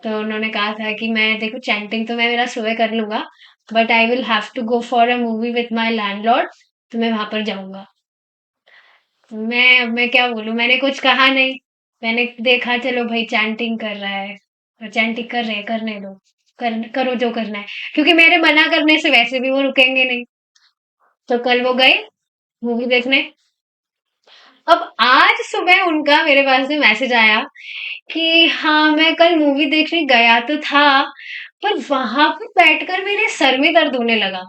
तो उन्होंने कहा था कि मैं देखो चैंटिंग तो मैं मेरा सुबह कर लूंगा, but I will have to go for a movie with my landlord, तो मैं वहां पर जाऊंगा। मैं क्या बोलूं, मैंने कुछ कहा नहीं, मैंने देखा चलो भाई चैंटिंग कर रहा है, और चैंटिंग कर रहे हैं, करने दो, करो जो करना है, क्योंकि मेरे मना करने से वैसे भी वो रुकेंगे नहीं। तो कल वो गए मूवी देखने, अब आज सुबह उनका मेरे पास में मैसेज आया कि हाँ, मैं कल मूवी देखने गया तो था, पर वहां पर बैठकर मेरे सर में दर्द होने लगा।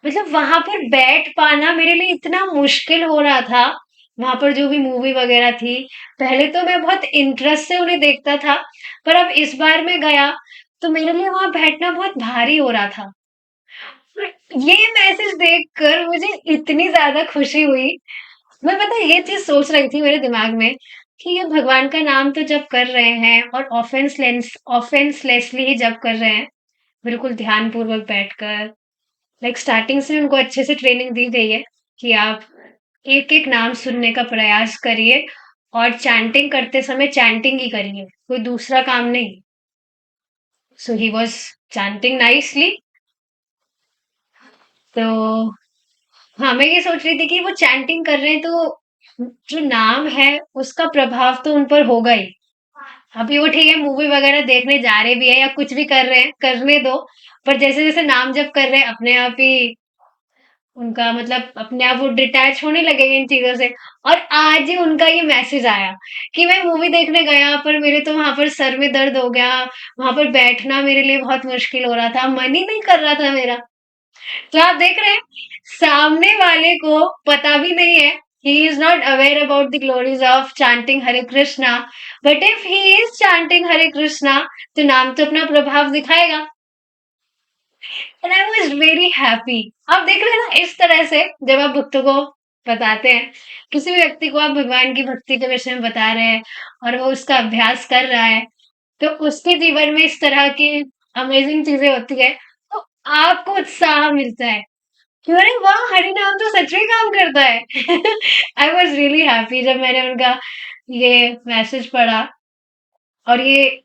मतलब वहां पर बैठ पाना मेरे लिए इतना मुश्किल हो रहा था। वहां पर जो भी मूवी वगैरह थी, पहले तो मैं बहुत इंटरेस्ट से उन्हें देखता था, पर अब इस बार मैं गया तो मेरे लिए वहां बैठना बहुत भारी हो रहा था। ये मैसेज देखकर मुझे इतनी ज्यादा खुशी हुई। मैं पता है ये चीज सोच रही थी मेरे दिमाग में कि ये भगवान का नाम तो जब कर रहे हैं और ऑफेंसलेसली ही जब कर रहे हैं, बिल्कुल ध्यान पूर्वक बैठकर, लाइक स्टार्टिंग से उनको अच्छे से ट्रेनिंग दी गई है कि आप एक एक नाम सुनने का प्रयास करिए और चैंटिंग करते समय चैंटिंग ही करिए, कोई दूसरा काम नहीं। सो ही वॉज चैंटिंग नाइसली। तो हाँ, मैं ये सोच रही थी कि वो चैंटिंग कर रहे हैं तो जो नाम है उसका प्रभाव तो उन पर होगा ही। अभी वो ठीक है, मूवी वगैरह देखने जा रहे भी है या कुछ भी कर रहे हैं, करने दो। पर जैसे जैसे नाम जप कर रहे हैं अपने आप ही उनका मतलब अपने आप वो डिटैच होने लगेंगे इन चीजों से। और आज ही उनका ये मैसेज आया कि मैं मूवी देखने गया पर मेरे तो वहां पर सर में दर्द हो गया, वहां पर बैठना मेरे लिए बहुत मुश्किल हो रहा था, मन ही नहीं कर रहा था मेरा। तो आप देख रहे हैं, सामने वाले को पता भी नहीं है, he is not aware about the glories of chanting Hare Krishna, but if he is chanting Hare Krishna तो नाम तो अपना प्रभाव दिखाएगा। And I was very happy. आप देख रहे हैं ना, इस तरह से जब आप भक्तों को बताते हैं, किसी भी व्यक्ति को आप भगवान की भक्ति के विषय में बता रहे हैं और वो उसका अभ्यास कर रहा है, तो उसके जीवन में इस तरह की अमेजिंग चीजें होती है, तो आपको उत्साह मिलता है कि अरे वाह, हरि नाम तो सच में काम करता है। आई वॉज रियली हैप्पी जब मैंने उनका ये मैसेज पढ़ा। और ये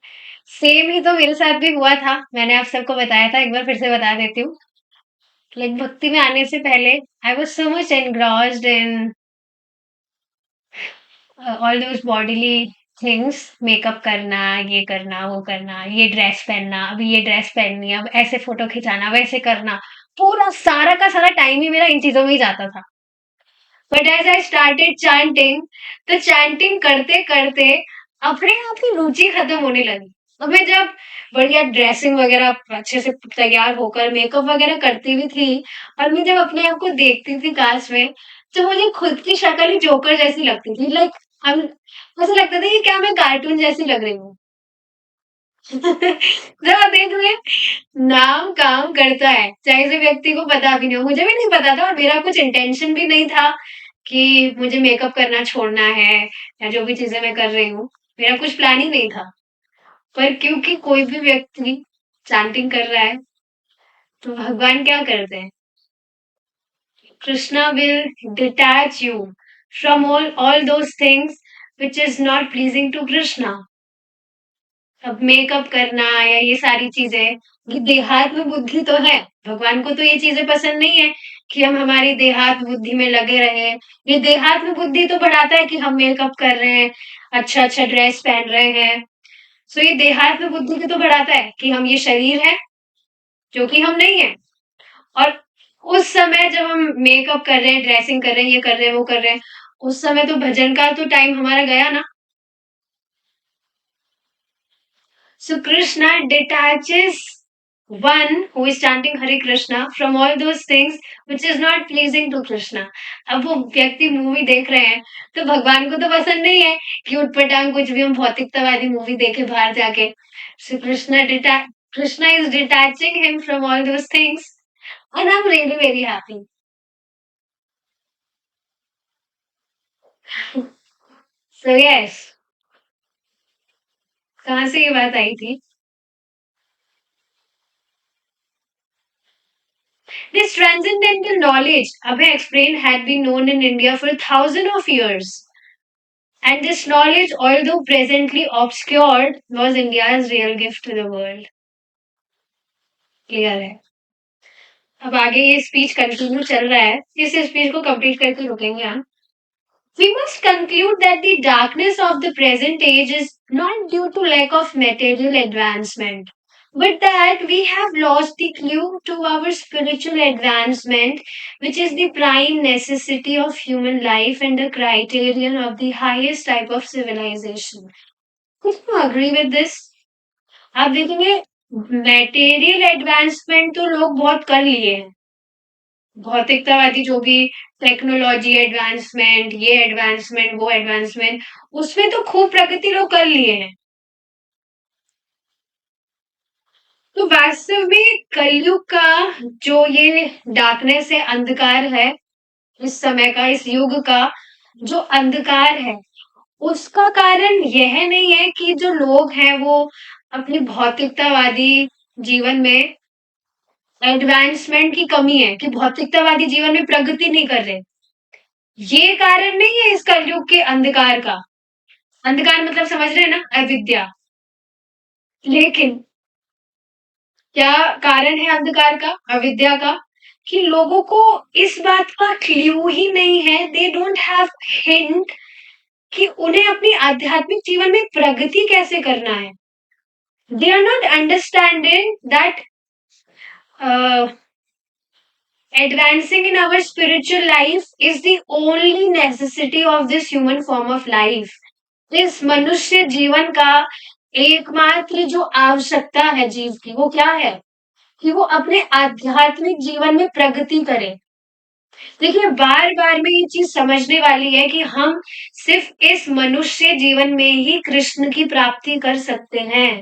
सेम ही तो मेरे साथ भी हुआ था, मैंने आप सबको बताया था, एक बार फिर से बता देती हूँ। लाइक भक्ति में आने से पहले I was so much engrossed in all those bodily things, makeup करना, ये करना, वो करना, ये ड्रेस पहनना, अभी ये ड्रेस पहननी है, अब ऐसे फोटो खिंचाना, वैसे करना, पूरा सारा का सारा टाइम ही मेरा इन चीजों में ही जाता था। But as I started chanting, तो चैंटिंग करते करते अपने आप की रुचि खत्म होने लगी। अब मैं जब बढ़िया ड्रेसिंग वगैरह अच्छे से तैयार होकर मेकअप वगैरह करती भी थी और मैं जब अपने आप को देखती थी कांच में, तो मुझे खुद की शक्ल ही जोकर जैसी लगती थी। लाइक हम ऐसा लगता था कि क्या मैं कार्टून जैसी लग रही हूँ। जब आप देख रहे हैं, नाम काम करता है चाहे उसे व्यक्ति को पता भी नहीं हो, मुझे भी नहीं पता था और मेरा कुछ इंटेंशन भी नहीं था कि मुझे मेकअप करना छोड़ना है या जो भी चीजें मैं कर रही हूँ, मेरा कुछ प्लान ही नहीं था। पर क्योंकि कोई भी व्यक्ति चैंटिंग कर रहा है तो भगवान क्या करते हैं, Krishna will detach you from all those things which is not pleasing to Krishna. अब मेकअप करना या ये सारी चीजें, ये देहात्म बुद्धि तो है, भगवान को तो ये चीजें पसंद नहीं है कि हम हमारी देहात्म बुद्धि में लगे रहे। ये देहात्म बुद्धि तो बढ़ाता है कि हम मेकअप कर रहे हैं, अच्छा अच्छा ड्रेस पहन रहे हैं। सो ये देहात्म बुद्धि को तो बढ़ाता है कि हम ये शरीर है जो कि हम नहीं है। और उस समय जब हम मेकअप कर रहे हैं, ड्रेसिंग कर रहे हैं, ये कर रहे हैं, वो कर रहे हैं, उस समय तो भजन का तो टाइम हमारा गया ना। So Krishna detaches one who is chanting Hare Krishna from all those things which is not pleasing to Krishna. अब वो व्यक्ति मूवी देख रहे हैं तो भगवान को तो पसंद नहीं है कि उटपटांग कुछ भी हम भौतिकतावादी मूवी देखे बाहर जाके। So Krishna is detaching him from all those things and I'm really very happy. So yes, कहाँ से ये बात आई थी? This transcendental knowledge, Abhay explained, had been known in India for thousands of years. And this knowledge, although presently obscured, was India's real gift to the world. Clear है? अब आगे ये speech continue चल रहा है, इस स्पीच को complete करके रुकेंगे हम। We must conclude that the darkness of the present age is not due to lack of material advancement, but that we have lost the clue to our spiritual advancement, which is the prime necessity of human life and the criterion of the highest type of civilization. Do you agree with this? आप देखेंगे material advancement तो लोग बहुत कर लिए हैं, भौतिकतावादी जो भी टेक्नोलॉजी एडवांसमेंट, ये एडवांसमेंट, वो एडवांसमेंट, उसमें तो खूब प्रगति लोग कर लिए हैं। तो वास्तव में कलयुग का जो ये डार्कनेस है, अंधकार है, इस समय का, इस युग का जो अंधकार है, उसका कारण यह नहीं है कि जो लोग हैं वो अपनी भौतिकतावादी जीवन में एडवांसमेंट की कमी है, कि भौतिकतावादी जीवन में प्रगति नहीं कर रहे। ये कारण नहीं है इस कलयुग के अंधकार का। अंधकार मतलब समझ रहे हैं ना, अविद्या। लेकिन क्या कारण है अंधकार का, अविद्या का? कि लोगों को इस बात का क्लू ही नहीं है, दे डोंट हैव हिंट कि उन्हें अपनी आध्यात्मिक जीवन में प्रगति कैसे करना है। They are not understanding that advancing in our spiritual life is the only necessity of this human form of life. इस मनुष्य जीवन का एकमात्र जो आवश्यकता है जीव की, वो क्या है? कि वो अपने आध्यात्मिक जीवन में प्रगति करे। देखिए, बार बार में ये चीज समझने वाली है कि हम सिर्फ इस मनुष्य जीवन में ही कृष्ण की प्राप्ति कर सकते हैं,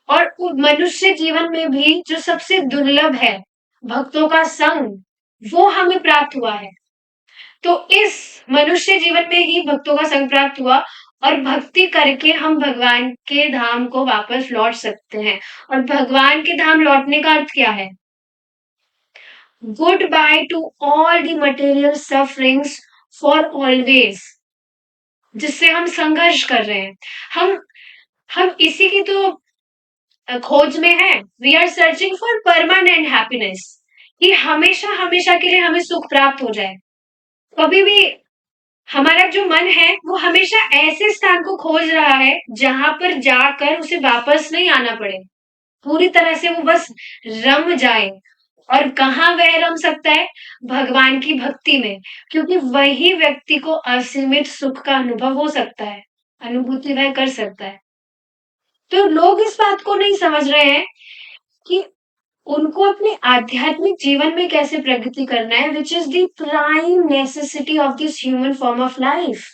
और मनुष्य जीवन में भी जो सबसे दुर्लभ है, भक्तों का संग, वो हमें प्राप्त हुआ है। तो इस मनुष्य जीवन में ही भक्तों का संग प्राप्त हुआ, और भक्ति करके हम भगवान के धाम को वापस लौट सकते हैं। और भगवान के धाम लौटने का अर्थ क्या है? Good by two all the material sufferings for always, जिससे हम संघर्ष कर रहे हैं। हम इसी की तो खोज में है। We are searching for permanent happiness, कि हमेशा हमेशा के लिए हमें सुख प्राप्त हो जाए। कभी भी हमारा जो मन है वो हमेशा ऐसे स्थान को खोज रहा है जहां पर जाकर उसे वापस नहीं आना पड़े, पूरी तरह से वो बस रम जाए। और कहाँ वह रम सकता है? भगवान की भक्ति में, क्योंकि वही व्यक्ति को असीमित सुख का अनुभव हो सकता है, अनुभूति वह कर सकता है। तो लोग इस बात को नहीं समझ रहे हैं कि उनको अपने आध्यात्मिक जीवन में कैसे प्रगति करना है, which is the prime necessity of this human form of life.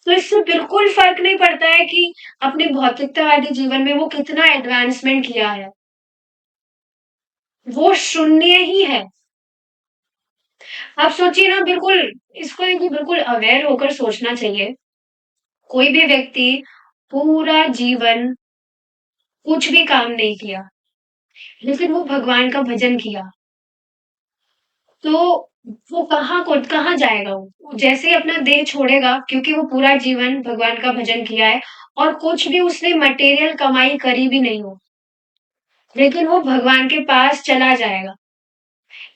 तो इससे बिल्कुल फर्क नहीं पड़ता है कि अपने भौतिकतावादी जीवन में वो कितना एडवांसमेंट किया है, वो शून्य ही है। आप सोचिए ना, बिल्कुल इसको है कि बिल्कुल अवेयर होकर सोचना चाहिए। कोई भी व्यक्ति पूरा जीवन कुछ भी काम नहीं किया, लेकिन वो भगवान का भजन किया, तो वो कहाँ जाएगा? वो जैसे ही अपना देह छोड़ेगा, क्योंकि वो पूरा जीवन भगवान का भजन किया है और कुछ भी उसने मटेरियल कमाई करी भी नहीं हो, लेकिन वो भगवान के पास चला जाएगा।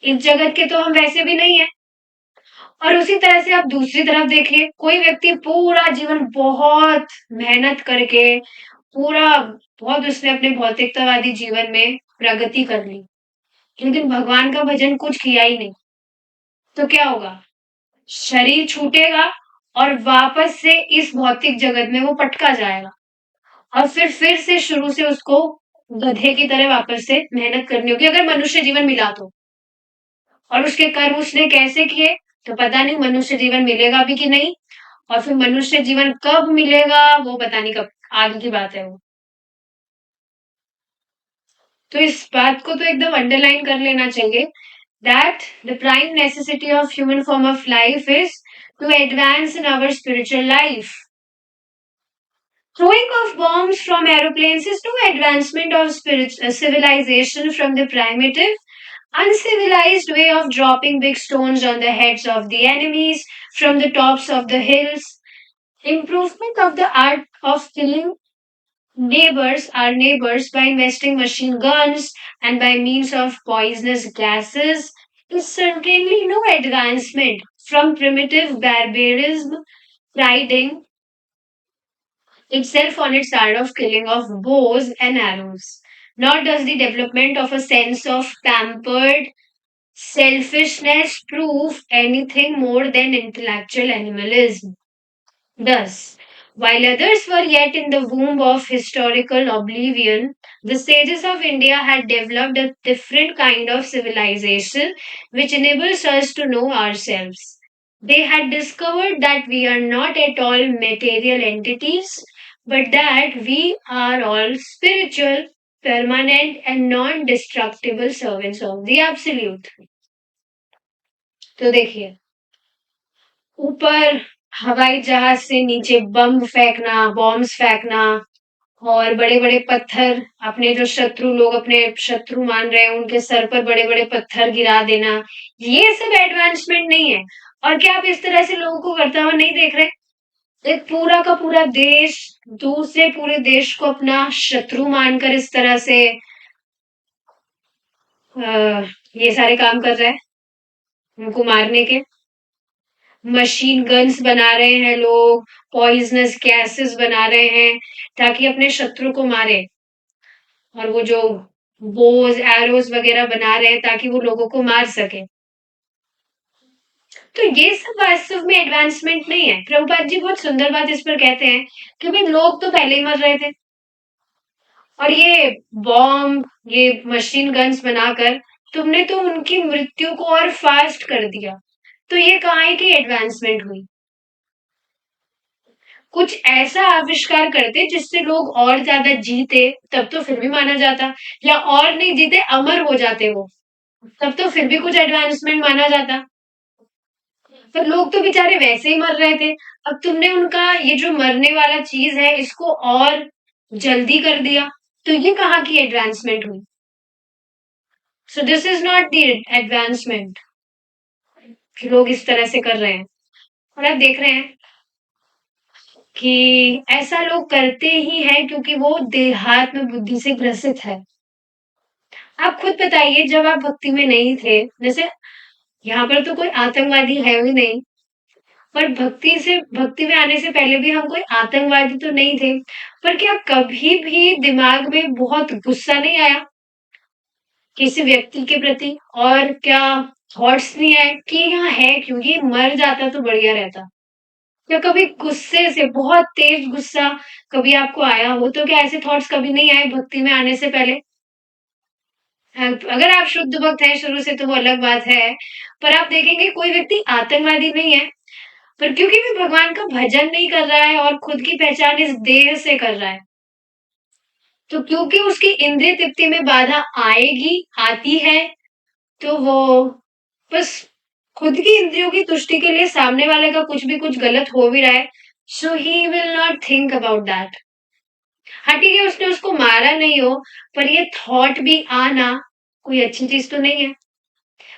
इस जगत के तो हम वैसे भी नहीं है। और उसी तरह से आप दूसरी तरफ देखिए, कोई व्यक्ति पूरा जीवन बहुत मेहनत करके, पूरा बहुत उसने अपने भौतिकतावादी जीवन में प्रगति कर ली, लेकिन भगवान का भजन कुछ किया ही नहीं, तो क्या होगा? शरीर छूटेगा और वापस से इस भौतिक जगत में वो पटका जाएगा, और फिर से शुरू से उसको गधे की तरह वापस से मेहनत करनी होगी, अगर मनुष्य जीवन मिला तो। और उसके कर्म उसने कैसे किए तो पता नहीं, मनुष्य जीवन मिलेगा भी कि नहीं, और फिर मनुष्य जीवन कब मिलेगा वो पता नहीं, कब, आगे की बात है वो। तो इस बात को तो एकदम अंडरलाइन कर लेना चाहिए, that the prime necessity of human form of life is to advance in our spiritual life. Throwing of bombs from aeroplanes is no advancement of civilization from the primitive, uncivilized way of dropping big stones on the heads of the enemies from the tops of the hills. Improvement of the art of killing our neighbors by investing machine guns and by means of poisonous gases is certainly no advancement from primitive barbarism, riding itself on its art of killing of bows and arrows. Nor does the development of a sense of pampered selfishness prove anything more than intellectual animalism. Thus, while others were yet in the womb of historical oblivion, the sages of India had developed a different kind of civilization which enables us to know ourselves. They had discovered that we are not at all material entities, but that we are all spiritual, permanent, and non destructible servants of the Absolute. तो देखिए, ऊपर हवाई जहाज से नीचे बम फेंकना, bombs फेंकना और बड़े-बड़े पत्थर अपने जो शत्रु लोग अपने शत्रु मान रहे हैं उनके सर पर बड़े-बड़े पत्थर गिरा देना, ये सब एडवांसमेंट नहीं है। और क्या आप इस तरह से लोगों को करता हुआ नहीं देख रहे? एक पूरा का पूरा देश दूसरे पूरे देश को अपना शत्रु मानकर इस तरह से ये सारे काम कर रहा है उनको मारने के। मशीन गन्स बना रहे हैं लोग, पॉइजनस गैसेस बना रहे हैं ताकि अपने शत्रु को मारे। और वो जो बोज एरोज वगैरह बना रहे हैं ताकि वो लोगों को मार सके। तो ये सब वास्तव में एडवांसमेंट नहीं है। प्रभुपाद जी बहुत सुंदर बात इस पर कहते हैं कि भाई लोग तो पहले ही मर रहे थे और ये बॉम्ब ये मशीन गन्स बनाकर तुमने तो उनकी मृत्यु को और फास्ट कर दिया। तो ये कहाँ है कि एडवांसमेंट हुई? कुछ ऐसा आविष्कार करते जिससे लोग और ज्यादा जीते तब तो फिर भी माना जाता, या और नहीं जीते अमर हो जाते वो, तब तो फिर भी कुछ एडवांसमेंट माना जाता। पर लोग तो बेचारे वैसे ही मर रहे थे। अब तुमने उनका ये जो मरने वाला चीज है इसको और जल्दी कर दिया, तो ये कहाँ की एडवांसमेंट हुई? So this is not the advancement कि लोग इस तरह से कर रहे हैं। और आप देख रहे हैं कि ऐसा लोग करते ही हैं क्योंकि वो देहात्म बुद्धि से ग्रसित है। आप खुद बताइए जब आप भक्ति में नहीं थे, जैसे यहाँ पर तो कोई आतंकवादी है ही नहीं, पर भक्ति में आने से पहले भी हम कोई आतंकवादी तो नहीं थे, पर क्या कभी भी दिमाग में बहुत गुस्सा नहीं आया किसी व्यक्ति के प्रति? और क्या थॉट्स नहीं आए कि यहाँ है क्यों, ये मर जाता तो बढ़िया रहता? क्या कभी गुस्से से बहुत तेज गुस्सा कभी आपको आया हो? तो क्या ऐसे थॉट्स कभी नहीं आए भक्ति में आने से पहले? अगर आप शुद्ध भक्त हैं शुरू से तो वो अलग बात है, पर आप देखेंगे कोई व्यक्ति आतंकवादी नहीं है, पर क्योंकि भी भगवान का भजन नहीं कर रहा है और खुद की पहचान इस देह से कर रहा है, तो क्योंकि उसकी इंद्रिय तृप्ति में बाधा आएगी, आती है, तो वो बस खुद की इंद्रियों की तुष्टि के लिए सामने वाले का कुछ गलत हो भी रहा है, so he will not think about that. हाँ ठीक है, उसने उसको मारा नहीं हो, पर ये थॉट भी आना कोई अच्छी चीज तो नहीं है।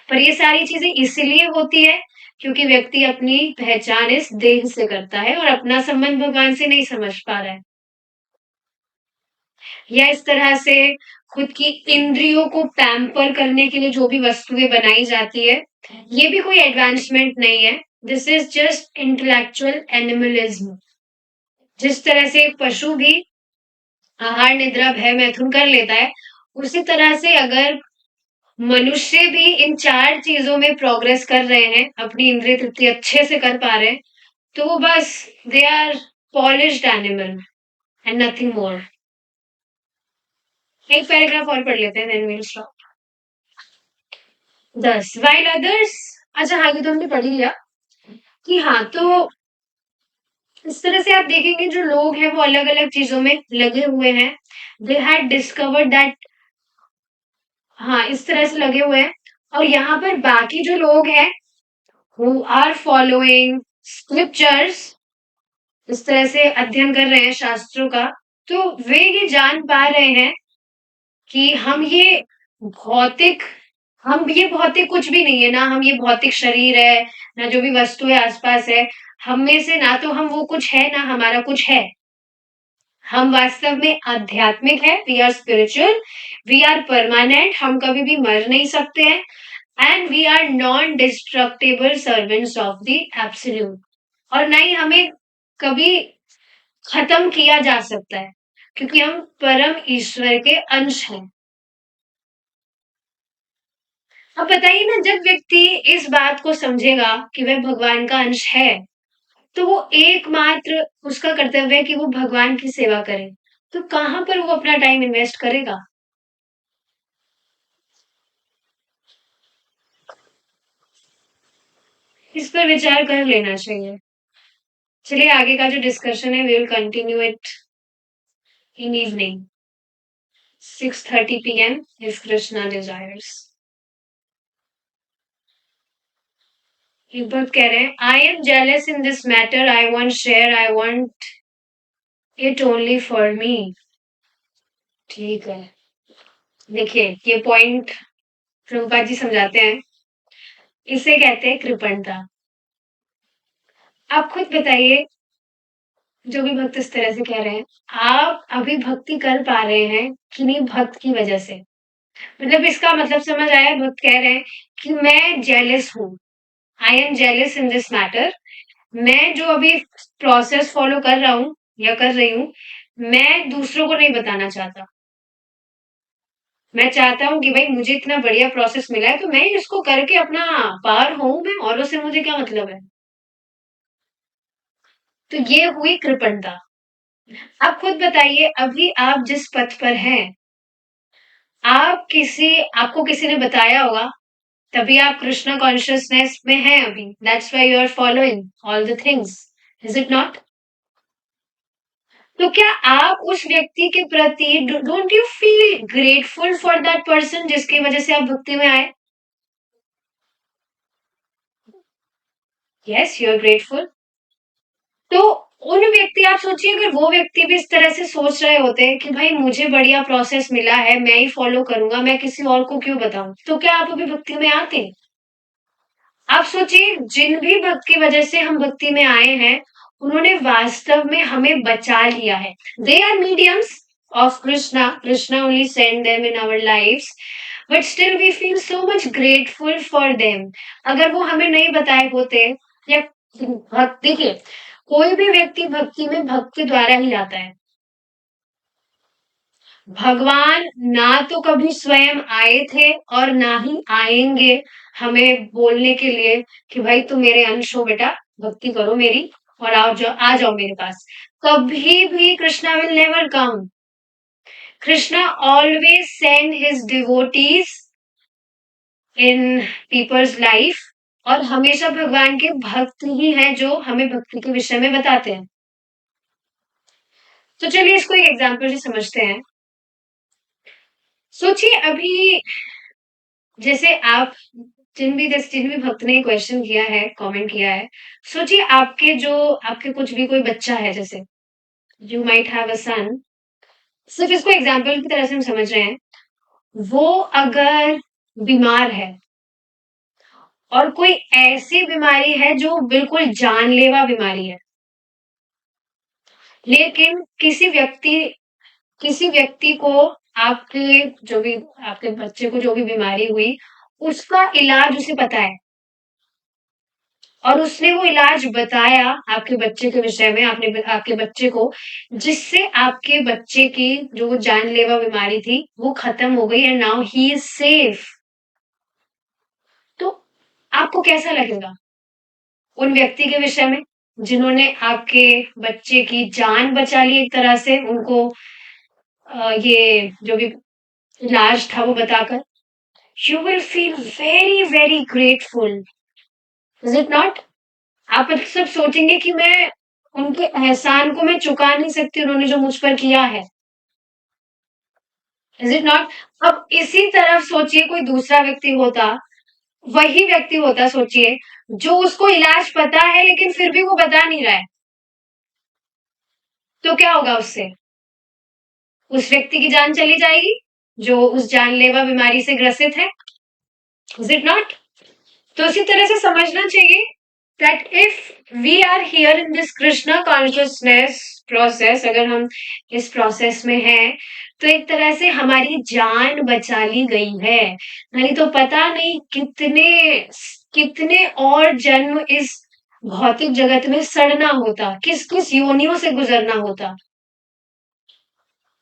पर ये सारी चीजें इसीलिए होती है क्योंकि व्यक्ति अपनी पहचान इस देह से करता है और अपना संबंध भगवान से नहीं समझ पा रहा है, या इस तरह से खुद की इंद्रियों को पैम्पर करने के लिए जो भी वस्तुएं बनाई जाती है, ये भी कोई एडवांसमेंट नहीं है। This is just intellectual animalism. जिस तरह से एक पशु भी आहार निद्रा भय मैथुन कर लेता है, उसी तरह से अगर मनुष्य भी इन 4 चीज़ों में प्रोग्रेस कर रहे हैं, अपनी इंद्रिय तृप्ति अच्छे से कर पा रहे हैं, तो वो बस they are polished animal and nothing more. एक पैराग्राफ और पढ़ लेते हैं, then we will stop. 10 while others, अच्छा आगे तो हमने पढ़ ही लिया कि हाँ, तो इस तरह से आप देखेंगे जो लोग हैं वो अलग-अलग चीज़ों में लगे हुए हैं। दे हैड डिस्कवर्ड दैट, हाँ, इस तरह से लगे हुए हैं। और यहाँ पर बाकी जो लोग हैं who are following scriptures, इस तरह से अध्ययन कर रहे हैं शास्त्रों का, तो वे ये जान पा रहे हैं कि भौतिक हम ये भौतिक कुछ भी नहीं है, ना हम ये भौतिक शरीर है, ना जो भी वस्तुएं आसपास है, हम में से ना तो हम वो कुछ है ना हमारा कुछ है। हम वास्तव में आध्यात्मिक है, we are spiritual, we are permanent, हम कभी भी मर नहीं सकते हैं, and we are non destructible servants of the absolute. और ना ही हमें कभी खत्म किया जा सकता है, क्योंकि हम परम ईश्वर के अंश हैं। अब बताइए ना, जब व्यक्ति इस बात को समझेगा कि वह भगवान का अंश है, तो वो एकमात्र उसका कर्तव्य है कि वो भगवान की सेवा करे। तो कहाँ पर वो अपना टाइम इन्वेस्ट करेगा? इस पर विचार कर लेना चाहिए। चलिए आगे का जो डिस्कशन है, we will continue it in evening 6:30 p.m. if Krishna desires। एक बात कह रहे हैं, I am jealous in this matter, I want share, I want it only for me. ठीक है, देखिए ये पॉइंट प्रभुपाद जी समझाते हैं, इसे कहते हैं कृपणता। आप खुद बताइए, जो भी भक्त इस तरह से कह रहे हैं, आप अभी भक्ति कर पा रहे हैं कि नहीं भक्त की वजह से? मतलब इसका मतलब समझ आया, भक्त कह रहे हैं कि मैं जेलस हूँ, I am jealous in this matter. मैं जो अभी प्रोसेस फॉलो कर रहा हूँ या कर रही हूँ, मैं दूसरों को नहीं बताना चाहता। मैं चाहता हूँ कि भाई मुझे इतना बढ़िया प्रोसेस मिला है, तो मैं इसको करके अपना पार हूँ, मैं औरों से मुझे क्या मतलब है। तो ये हुई कृपणता। आप खुद बताइए, अभी आप जिस पथ पर हैं, आपको किसी ने बताया होगा, तभी आप कृष्णा कॉन्शियसनेस में हैं अभी। That's why you are following all the things, is it not? तो क्या आप उस व्यक्ति के प्रति don't you feel grateful for that person जिसकी वजह से आप भक्ति में आए? Yes, you are grateful. तो उन व्यक्ति, आप सोचिए अगर वो व्यक्ति भी इस तरह से सोच रहे होते हैं कि भाई मुझे बढ़िया प्रोसेस मिला है, मैं ही फॉलो करूंगा, मैं किसी और को क्यों बताऊं, तो क्या आप अभी भक्ति में आते? आप सोचिए, जिन भी भक्त की वजह से हम भक्ति में आए हैं, उन्होंने वास्तव में हमें बचा लिया है। They are mediums of Krishna, Krishna only send them in our lives, but still we feel so much grateful for them. अगर वो हमें नहीं बताए होते, या भक्ति देखिए, कोई भी व्यक्ति भक्ति में भक्ति द्वारा ही आता है। भगवान ना तो कभी स्वयं आए थे और ना ही आएंगे हमें बोलने के लिए कि भाई तुम मेरे अंश हो बेटा, भक्ति करो मेरी और आ जाओ मेरे पास। कभी भी Krishna will never come. Krishna always send his devotees in people's life, और हमेशा भगवान के भक्त ही हैं जो हमें भक्ति के विषय में बताते हैं। तो चलिए इसको एक एग्जाम्पल से समझते हैं। सोचिए अभी, जैसे आप, जिन भी भक्त ने क्वेश्चन किया है, कमेंट किया है, सोचिए आपके कुछ भी कोई बच्चा है, जैसे यू माइट हैव अ सन, सिर्फ इसको एग्जांपल की तरह से हम समझ रहे हैं। वो अगर बीमार है, और कोई ऐसी बीमारी है जो बिल्कुल जानलेवा बीमारी है, लेकिन किसी व्यक्ति को, आपके बच्चे को जो भी बीमारी हुई, उसका इलाज उसे पता है, और उसने वो इलाज बताया आपके बच्चे के विषय में, आपने आपके बच्चे को, जिससे आपके बच्चे की जो वो जानलेवा बीमारी थी वो खत्म हो गई, and now he is safe. तो आपको कैसा लगेगा उन व्यक्ति के विषय में, जिन्होंने आपके बच्चे की जान बचा ली, एक तरह से उनको ये जो भी इलाज था वो बताकर? You will feel very very grateful, is it not? आप सब सोचेंगे कि मैं उनके एहसान को मैं चुका नहीं सकती, उन्होंने जो मुझ पर किया है, इज इट नॉट? अब इसी तरफ सोचिए, कोई दूसरा व्यक्ति होता, वही व्यक्ति होता, सोचिए, जो उसको इलाज पता है लेकिन फिर भी वो बता नहीं रहा है, तो क्या होगा उससे? उस व्यक्ति की जान चली जाएगी जो उस जानलेवा बीमारी से ग्रसित है, इज इट नॉट? तो इसी तरह से समझना चाहिए that if we are here in this Krishna consciousness process, अगर हम इस प्रोसेस में हैं, तो एक तरह से हमारी जान बचा ली गई है। नहीं तो पता नहीं कितने कितने और जन्म इस भौतिक जगत में सड़ना होता, किस किस योनियों से गुजरना होता।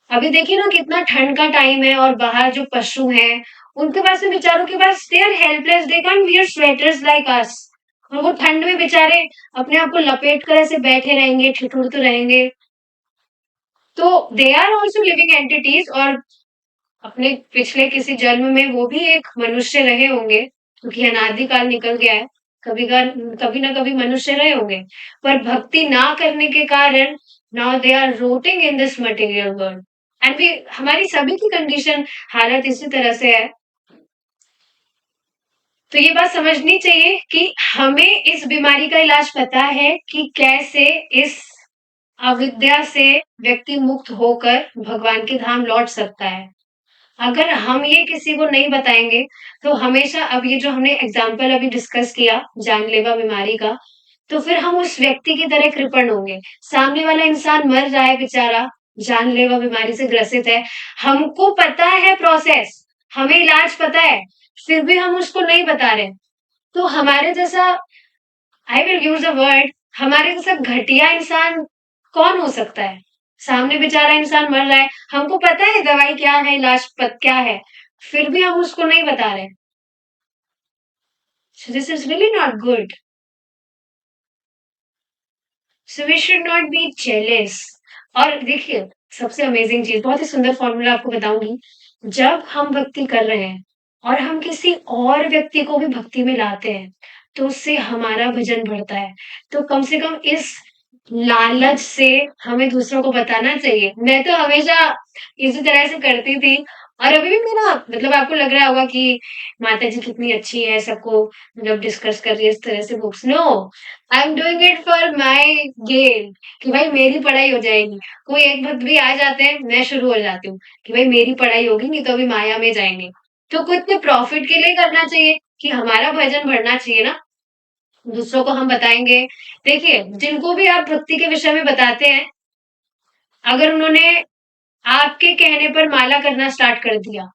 अभी देखिए ना कितना ठंड का टाइम है और बाहर जो पशु हैं, उनके पास में बेचारों के पास they are helpless, they can't wear sweaters like us. और वो ठंड में बेचारे अपने आप को लपेट कर ऐसे बैठे रहेंगे, ठिठुरते रहेंगे। तो they are also living entities, और अपने पिछले किसी जन्म में वो भी एक मनुष्य रहे होंगे, क्योंकि अनादिकाल निकल गया है। कभी ना कभी मनुष्य रहे होंगे, पर भक्ति ना करने के कारण now they are rotting in this material world. And we, हमारी सभी की कंडीशन, हालत इसी तरह से है। तो ये बात समझनी चाहिए कि हमें इस बीमारी का इलाज पता है कि कैसे इस अविद्या से व्यक्ति मुक्त होकर भगवान के धाम लौट सकता है। अगर हम ये किसी को नहीं बताएंगे, तो हमेशा, अब ये जो हमने एग्जाम्पल अभी डिस्कस किया जानलेवा बीमारी का, तो फिर हम उस व्यक्ति की तरह कृपण होंगे। सामने वाला इंसान मर रहा है बेचारा, जानलेवा बीमारी से ग्रसित है, हमको पता है प्रोसेस, हमें इलाज पता है, फिर भी हम उसको नहीं बता रहे। तो हमारे जैसा, I will use a word, हमारे जैसा घटिया इंसान कौन हो सकता है। सामने बेचारा इंसान मर रहा है, हमको पता है दवाई क्या है, इलाज पत क्या है, फिर भी हम उसको नहीं बता रहे। So this is really not good. So we should not be jealous. और देखिए, सबसे अमेजिंग चीज, बहुत ही सुंदर फॉर्मूला आपको बताऊंगी। जब हम भक्ति कर रहे हैं और हम किसी और व्यक्ति को भी भक्ति में लाते हैं, तो उससे हमारा भजन बढ़ता है। तो कम से कम इस लालच से हमें दूसरों को बताना चाहिए। मैं तो हमेशा इसी तरह से करती थी, और अभी भी मेरा मतलब, आपको लग रहा होगा कि माता जी कितनी अच्छी है, सबको मतलब डिस्कस कर रही है इस तरह से books. No, I am doing it for my gain, कि भाई मेरी पढ़ाई हो जाएगी। कोई एक भक्त भी आ जाते हैं, मैं शुरू हो जाती हूँ कि भाई मेरी पढ़ाई होगी, नहीं तो अभी माया में जाएंगे। तो खुद के प्रॉफिट के लिए करना चाहिए, कि हमारा भजन बढ़ना चाहिए ना, दूसरों को हम बताएंगे। देखिए, जिनको भी आप भक्ति के विषय में बताते हैं, अगर उन्होंने आपके कहने पर माला करना स्टार्ट कर दिया,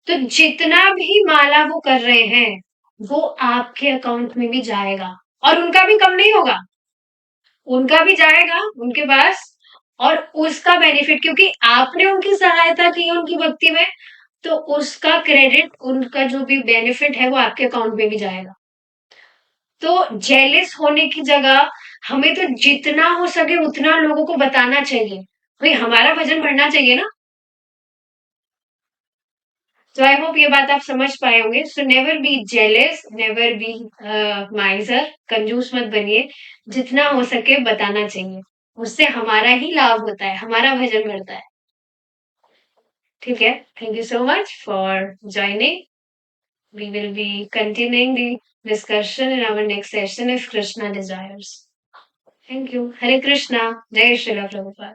तो जितना भी माला वो कर रहे हैं, वो आपके अकाउंट में भी जाएगा, और उनका भी कम नहीं होगा, उनका भी जाएगा उनके पास। और उसका बेनिफिट, क्योंकि आपने उनकी सहायता की उनकी भक्ति में, तो उसका क्रेडिट, उनका जो भी बेनिफिट है, वो आपके अकाउंट में भी जाएगा। तो जेलिस होने की जगह हमें तो जितना हो सके उतना लोगों को बताना चाहिए, भाई हमारा भजन बढ़ना चाहिए ना। तो आई होप ये बात आप समझ पाए होंगे। So never be jealous, never be माइजर, कंजूस मत बनिए, जितना हो सके बताना चाहिए, उससे हमारा ही लाभ होता है, हमारा भजन बढ़ता है। ठीक है, thank you so much for joining. We will be continuing the discussion in our next session if Krishna desires. Thank you. Hare Krishna. Jai Srila Prabhupada.